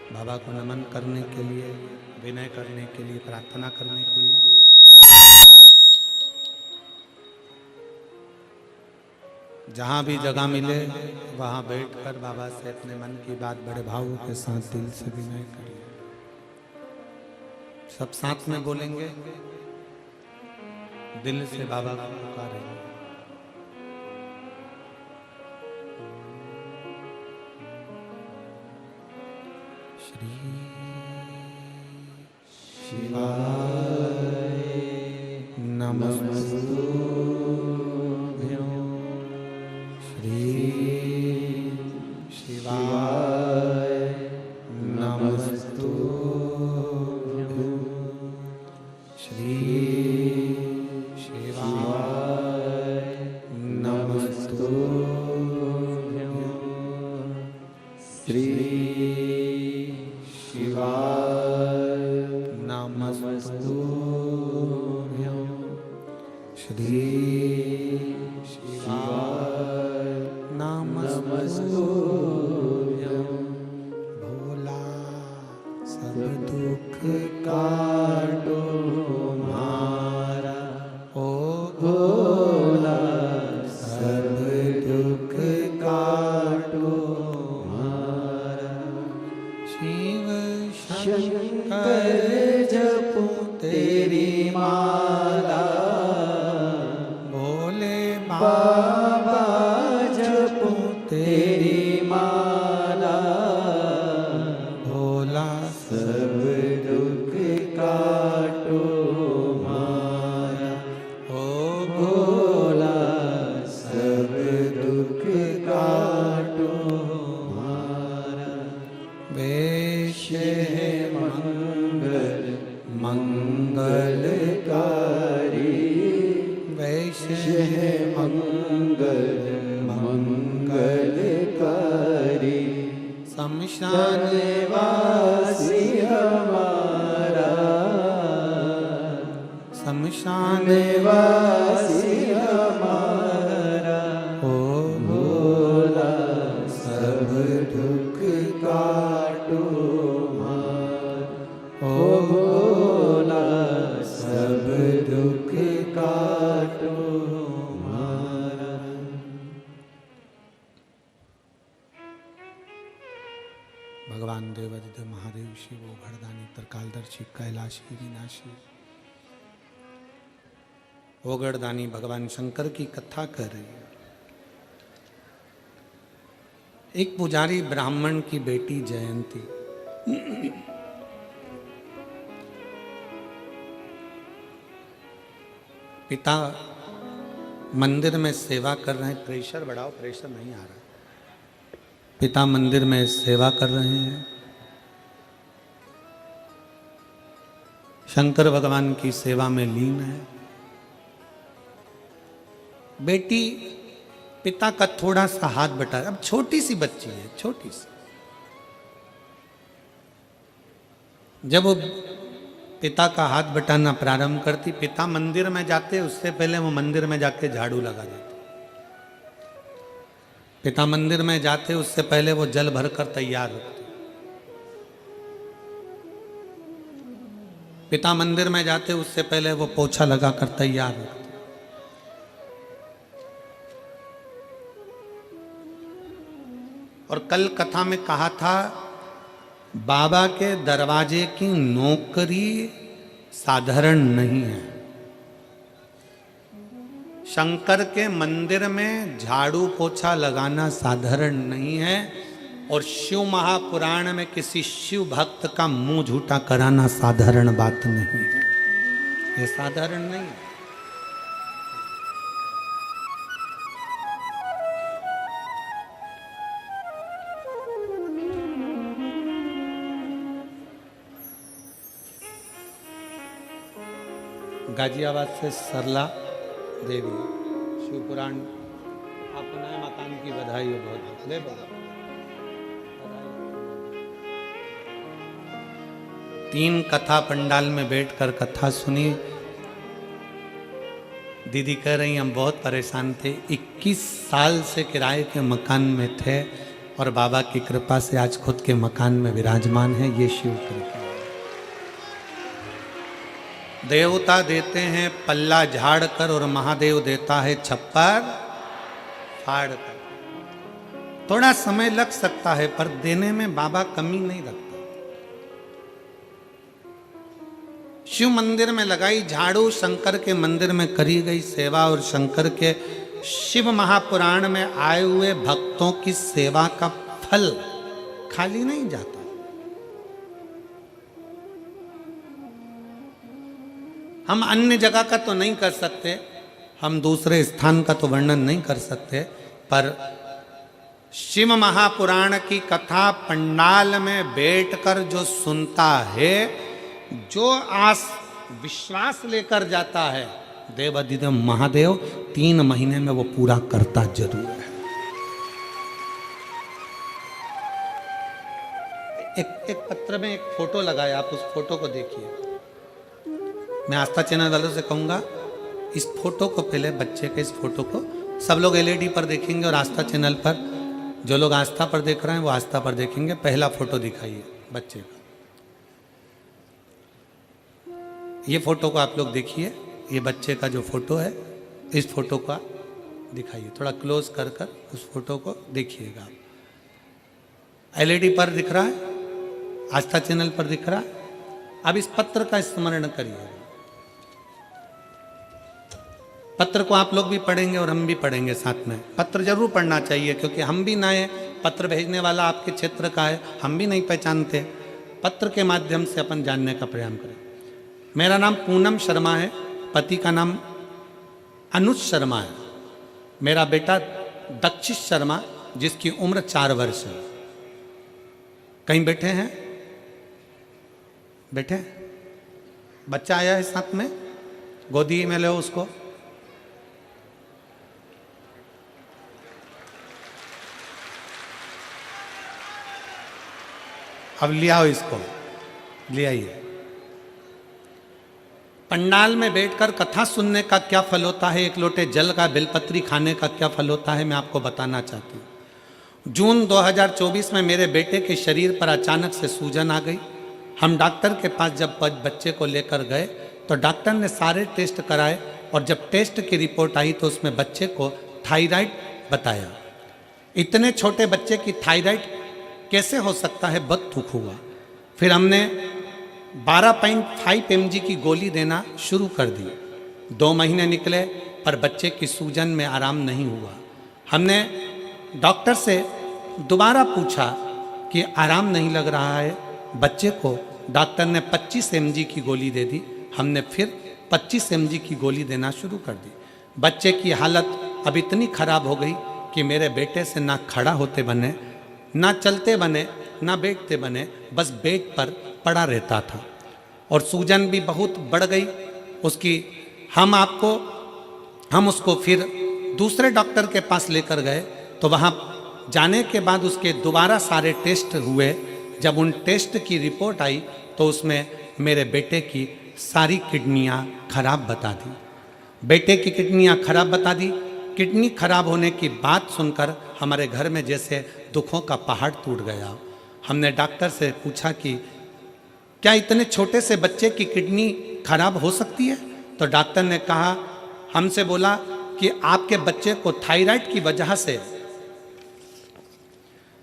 बाबा को नमन करने के लिए, विनय करने के लिए, प्रार्थना करने के लिए। जहाँ भी जगह मिले वहाँ बैठकर बाबा से अपने मन की बात बड़े भाव के साथ दिल से विनय करिए। सब साथ में बोलेंगे, दिल से बाबा को पुकारेंगे। श्री शिवाय नमस्तुभ्यं, श्री शिवाय नमस्तुभ्यं, श्री शिवाय नमस्तुभ्यं, श्री शिवाय नमस्तुभ्यं, श्री शिवाय नमस्तुभ्यं। भोला सब दुख काटो मारा, ओ भोला सब दुख काटो मारा। शिव शंकर जपूं तेरी माला, भोले बाबा जपूं तेरी माला। भोला सब दुख काटो मारा, ओ भोला सब दुख काटो मारा। वैश्य है मंगल मंगलकारी, वैश्य है मंगल मंगलकारी। शमशान वासी हमारा, शमशान वासी हमारा। ओ भोला सब दुख काटो मारा, ओ भोला सब दुख काटो भगवान देवादिदेव महादेव शिव ओगढ़दानी त्रिकालदर्शी कैलाशी विनाशी ओगढ़दानी भगवान शंकर की कथा कर रही है। एक पुजारी ब्राह्मण की बेटी जयंती पिता मंदिर में सेवा कर रहे हैं। प्रेशर बढ़ाओ, प्रेशर नहीं आ रहा। पिता मंदिर में सेवा कर रहे हैं। शंकर भगवान की सेवा में लीन है। बेटी पिता का थोड़ा सा हाथ बटा, अब छोटी सी बच्ची है, छोटी सी। जब वो पिता का हाथ बटाना प्रारंभ करती, पिता मंदिर में जाते उससे पहले वो मंदिर में जाके झाड़ू लगा देते। पिता मंदिर में जाते उससे पहले वो जल भरकर तैयार होते। पिता मंदिर में जाते उससे पहले वो पोछा लगाकर तैयार होते। और कल कथा में कहा था, बाबा के दरवाजे की नौकरी साधारण नहीं है। शंकर के मंदिर में झाड़ू पोछा लगाना साधारण नहीं है। और शिव महापुराण में किसी शिव भक्त का मुंह झूठा कराना साधारण बात नहीं है। ये साधारण नहीं है। गाजियाबाद से सरला देवी, शिवपुराण, आपको नए मकान की बधाई हो। बहुत ले बधाई। 3 कथा पंडाल में बैठकर कथा सुनी। दीदी कह रही हम बहुत परेशान थे, 21 साल से किराए के मकान में थे और बाबा की कृपा से आज खुद के मकान में विराजमान है। ये शिव कृपा। देवता देते हैं पल्ला झाड़ कर और महादेव देता है छप्पर फाड़ कर। थोड़ा समय लग सकता है पर देने में बाबा कमी नहीं रखता। शिव मंदिर में लगाई झाड़ू, शंकर के मंदिर में करी गई सेवा और शंकर के शिव महापुराण में आए हुए भक्तों की सेवा का फल खाली नहीं जाता। हम अन्य जगह का तो नहीं कर सकते, हम दूसरे स्थान का तो वर्णन नहीं कर सकते, पर शिव महापुराण की कथा पंडाल में बैठकर जो सुनता है, जो आस विश्वास लेकर जाता है, देवादिदेव महादेव 3 महीने में वो पूरा करता जरूर है। एक पत्र में एक फोटो लगाया, आप उस फोटो को देखिए। मैं आस्था चैनल वालों से कहूँगा, इस फोटो को पहले, बच्चे के इस फोटो को सब लोग एलईडी पर देखेंगे और आस्था चैनल पर जो लोग आस्था पर देख रहे हैं वो आस्था पर देखेंगे। पहला फोटो दिखाइए बच्चे का। ये फोटो को आप लोग देखिए, ये बच्चे का जो फोटो है, इस फोटो का दिखाइए। थोड़ा क्लोज कर कर उस फोटो को देखिएगा। एलईडी पर दिख रहा है, आस्था चैनल पर दिख रहा है। अब इस पत्र का स्मरण करिए। पत्र को आप लोग भी पढ़ेंगे और हम भी पढ़ेंगे साथ में। पत्र जरूर पढ़ना चाहिए क्योंकि हम भी नए, पत्र भेजने वाला आपके क्षेत्र का है, हम भी नहीं पहचानते। पत्र के माध्यम से अपन जानने का प्रयास करें। मेरा नाम पूनम शर्मा है, पति का नाम अनुज शर्मा है। मेरा बेटा दक्षिश शर्मा, जिसकी उम्र 4 वर्ष है। कहीं बैठे हैं? बैठे? बच्चा आया है साथ में, गोदी में लो उसको। अब ले आओ इसको, ले आइए। पंडाल में बैठकर कथा सुनने का क्या फल होता है, एक लोटे जल का बेलपत्री खाने का क्या फल होता है, मैं आपको बताना चाहती हूँ। जून 2024 में मेरे बेटे के शरीर पर अचानक से सूजन आ गई। हम डॉक्टर के पास जब बच्चे को लेकर गए तो डॉक्टर ने सारे टेस्ट कराए और जब टेस्ट की रिपोर्ट आई तो उसमें बच्चे को थायराइड बताया। इतने छोटे बच्चे की थायराइड कैसे हो सकता है, बहुत दुख हुआ। फिर हमने 12.5 mg की गोली देना शुरू कर दी। 2 महीने निकले पर बच्चे की सूजन में आराम नहीं हुआ। हमने डॉक्टर से दोबारा पूछा कि आराम नहीं लग रहा है बच्चे को। डॉक्टर ने 25 mg की गोली दे दी। हमने फिर 25 mg की गोली देना शुरू कर दी। बच्चे की हालत अब इतनी खराब हो गई कि मेरे बेटे से ना खड़ा होते बने, ना चलते बने, ना बैठते बने, बस बेड पर पड़ा रहता था। और सूजन भी बहुत बढ़ गई उसकी। हम उसको फिर दूसरे डॉक्टर के पास लेकर गए तो वहाँ जाने के बाद उसके दोबारा सारे टेस्ट हुए। जब उन टेस्ट की रिपोर्ट आई तो उसमें मेरे बेटे की सारी किडनियाँ खराब बता दी। बेटे की किडनियाँ खराब बता दी। किडनी खराब होने की बात सुनकर हमारे घर में जैसे दुखों का पहाड़ टूट गया। हमने डॉक्टर से पूछा कि क्या इतने छोटे से बच्चे की किडनी खराब हो सकती है? तो डॉक्टर ने कहा, हमसे बोला कि आपके बच्चे को थायराइड की वजह से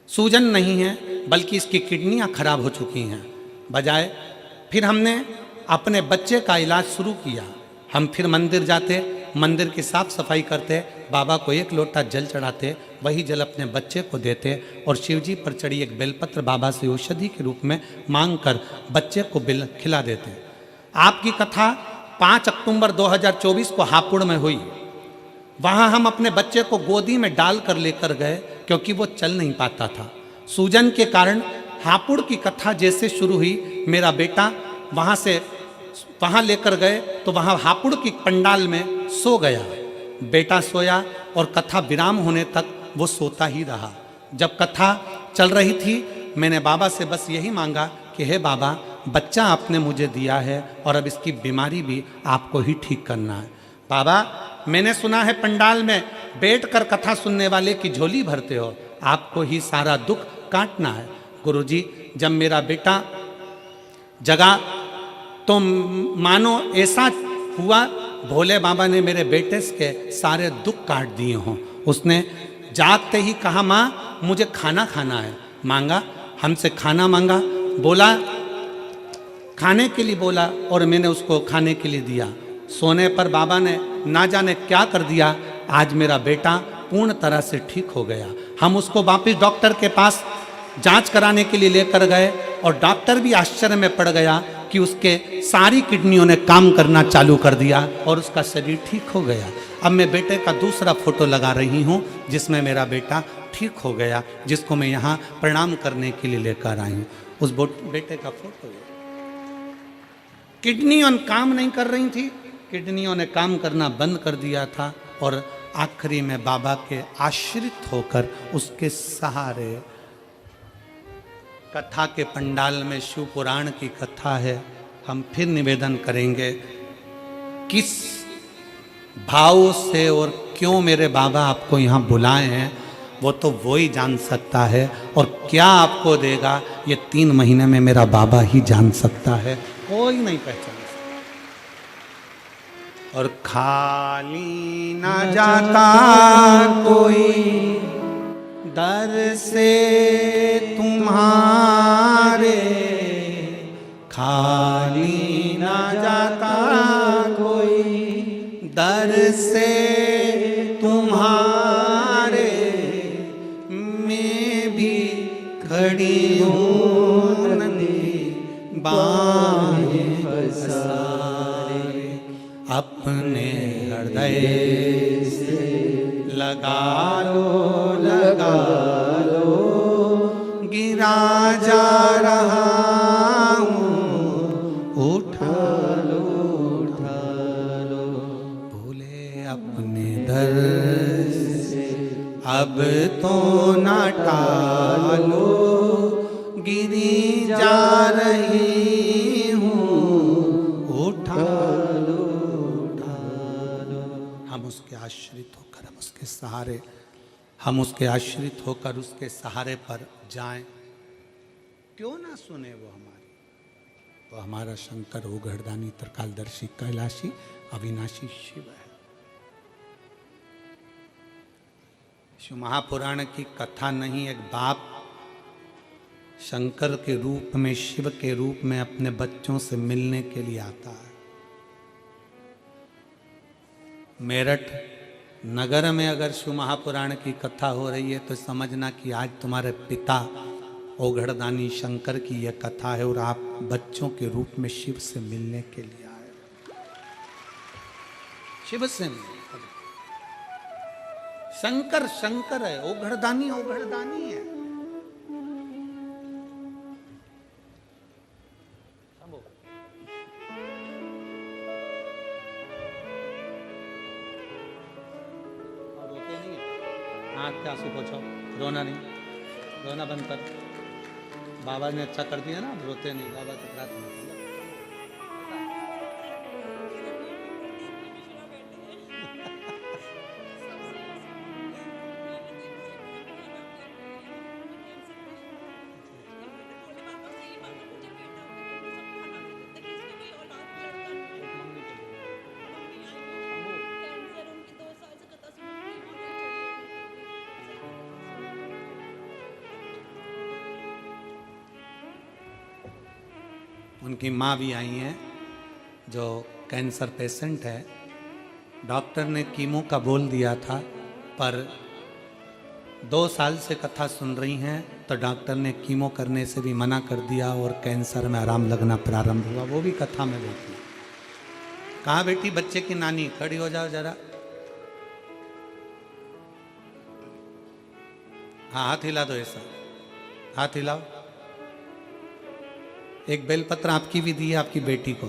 सूजन नहीं है बल्कि इसकी किडनियां खराब हो चुकी हैं। बजाय फिर हमने अपने बच्चे का इलाज शुरू किया। हम फिर मंदिर जाते, मंदिर की साफ सफाई करते, बाबा को 1 लोटा जल चढ़ाते, वही जल अपने बच्चे को देते और शिवजी पर चढ़ी एक बेलपत्र बाबा से औषधि के रूप में मांगकर बच्चे को खिला देते। आपकी कथा 5 अक्टूबर 2024 को हापुड़ में हुई। वहाँ हम अपने बच्चे को गोदी में डाल कर लेकर गए क्योंकि वो चल नहीं पाता था सूजन के कारण। हापुड़ की कथा जैसे शुरू हुई, मेरा बेटा वहाँ लेकर गए तो वहाँ हापुड़ की पंडाल में सो गया। बेटा सोया और कथा विराम होने तक वो सोता ही रहा। जब कथा चल रही थी मैंने बाबा से बस यही मांगा कि हे बाबा, बच्चा आपने मुझे दिया है और अब इसकी बीमारी भी आपको ही ठीक करना है। बाबा, मैंने सुना है पंडाल में बैठकर कथा सुनने वाले की झोली भरते हो, आपको ही सारा दुख काटना है। गुरुजी, जब मेरा बेटा जगा तो मानो ऐसा हुआ भोले बाबा ने मेरे बेटे के सारे दुख काट दिए हों। उसने जागते ही कहा, माँ मुझे खाना खाना है। मांगा, हमसे खाना मांगा, बोला खाने के लिए बोला और मैंने उसको खाने के लिए दिया। सोने पर बाबा ने ना जाने क्या कर दिया, आज मेरा बेटा पूर्ण तरह से ठीक हो गया। हम उसको वापस डॉक्टर के पास जांच कराने के लिए लेकर गए और डॉक्टर भी आश्चर्य में पड़ गया कि उसके सारी किडनियों ने काम करना चालू कर दिया और उसका शरीर ठीक हो गया। अब मैं बेटे का दूसरा फोटो लगा रही हूँ जिसमें मेरा बेटा ठीक हो गया, जिसको मैं यहाँ प्रणाम करने के लिए लेकर आई हूँ। उस बेटे का फोटो। किडनियों काम नहीं कर रही थी, किडनियों ने काम करना बंद कर दिया था और आखिरी में बाबा के आश्रित होकर उसके सहारे कथा के पंडाल में शिव पुराण की कथा है। हम फिर निवेदन करेंगे, किस भाव से और क्यों मेरे बाबा आपको यहाँ बुलाए हैं वो तो वो ही जान सकता है, और क्या आपको देगा ये 3 महीने में मेरा बाबा ही जान सकता है, कोई नहीं पहचान सकता। और खाली ना जाता कोई दर से तुम्हारे, खाली ना जाता कोई दर से तुम्हारे, मैं भी खड़ी हूँ नंदी बाहें पसारे, अपने हृदय से लगा लो गिरा जा रहा हूँ, उठा लो भूले अपने दर से, अब तो ना टालो, गिरी जा रही हूँ, उठा लो। हम उसके आश्रित होकर, हम उसके सहारे, हम उसके आश्रित होकर उसके सहारे पर जाएं। क्यों ना सुने वो हमारी? वो हमारा शंकर उघड़दानी त्रिकालदर्शी कैलाशी अविनाशी शिव है। शिव महापुराण की कथा नहीं, एक बाप शंकर के रूप में, शिव के रूप में अपने बच्चों से मिलने के लिए आता है। मेरठ नगर में अगर शिव महापुराण की कथा हो रही है तो समझना कि आज तुम्हारे पिता ओघड़दानी शंकर की यह कथा है और आप बच्चों के रूप में शिव से मिलने के लिए आए। शिव से मिलने। शंकर शंकर है, ओघड़दानी ओघड़दानी है। आँख के आंसू पोछो, रोना नहीं, रोना बंद कर। बाबा ने अच्छा कर दिया ना, रोते नहीं, बाबा से प्रार्थना। उनकी माँ भी आई हैं जो कैंसर पेशेंट है। डॉक्टर ने कीमो का बोल दिया था, पर 2 साल से कथा सुन रही हैं तो डॉक्टर ने कीमो करने से भी मना कर दिया और कैंसर में आराम लगना प्रारंभ हुआ। वो भी कथा में देखी। कहाँ बेटी बच्चे की नानी, खड़ी हो जाओ जरा। हाँ हाथ हिला दो, ऐसा हाथ हिलाओ। एक बेलपत्र आपकी भी दी है आपकी बेटी को।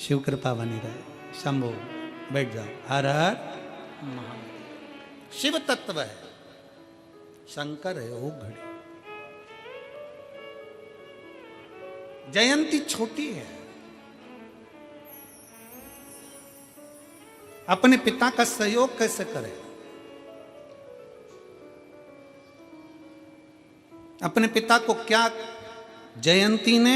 शिव कृपा बनी रहे। शंभो बैठ जाओ। हर हर महादेव। शिव तत्व है, शंकर है वो घड़ी। जयंती छोटी है। अपने पिता का सहयोग कैसे करें? अपने पिता को क्या, जयंती ने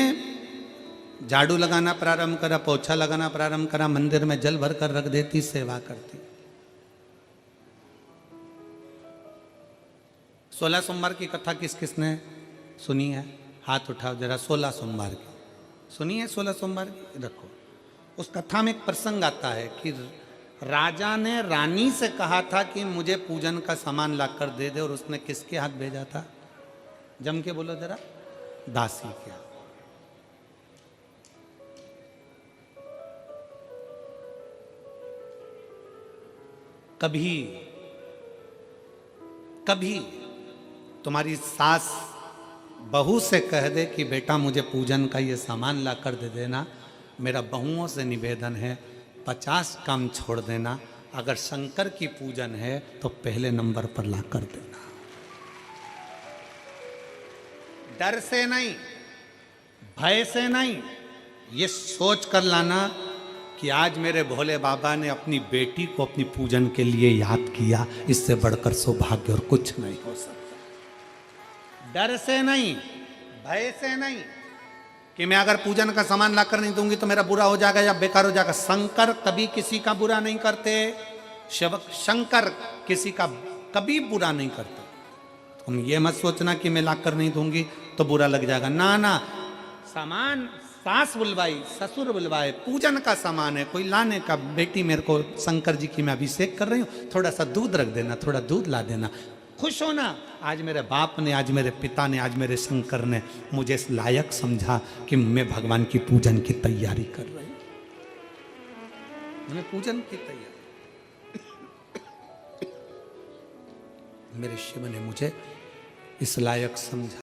झाड़ू लगाना प्रारंभ करा, पोछा लगाना प्रारंभ करा, मंदिर में जल भर कर रख देती, सेवा करती। 16 सोमवार की कथा किस किसने सुनी है? हाथ उठाओ जरा। 16 सोमवार की सुनी है? 16 सोमवार की रखो। उस कथा में एक प्रसंग आता है कि राजा ने रानी से कहा था कि मुझे पूजन का सामान लाकर दे दे, और उसने किसके हाथ भेजा था? जम के बोलो जरा। दासी क्या? कभी कभी तुम्हारी सास बहू से कह दे कि बेटा मुझे पूजन का ये सामान ला कर दे देना, मेरा बहुओं से निवेदन है 50 काम छोड़ देना, अगर शंकर की पूजन है तो पहले नंबर पर ला कर देना। डर से नहीं, भय से नहीं, ये सोच कर लाना कि आज मेरे भोले बाबा ने अपनी बेटी को अपनी पूजन के लिए याद किया, इससे बढ़कर सौभाग्य और कुछ नहीं हो सकता। डर से नहीं, भय से नहीं कि मैं अगर पूजन का सामान लाकर नहीं दूंगी तो मेरा बुरा हो जाएगा या बेकार हो जाएगा। शंकर कभी किसी का बुरा नहीं करते। शंकर किसी का कभी बुरा नहीं करते। तुम ये मत सोचना कि मैं लाकर नहीं दूंगी तो बुरा लग जाएगा। ना ना, सामान सास बुलवाई, ससुर बुलवाए, पूजन का सामान है, कोई लाने का, बेटी मेरे को शंकर जी की मैं अभिषेक कर रही हूँ, थोड़ा सा दूध रख देना, थोड़ा दूध ला देना, खुश होना। आज मेरे बाप ने, आज मेरे पिता ने, आज मेरे शंकर ने मुझे इस लायक समझा कि मैं भगवान की पूजन की तैयारी कर रही हूँ। मैंने पूजन की तैयारी, मेरे शिव ने मुझे इस लायक समझा।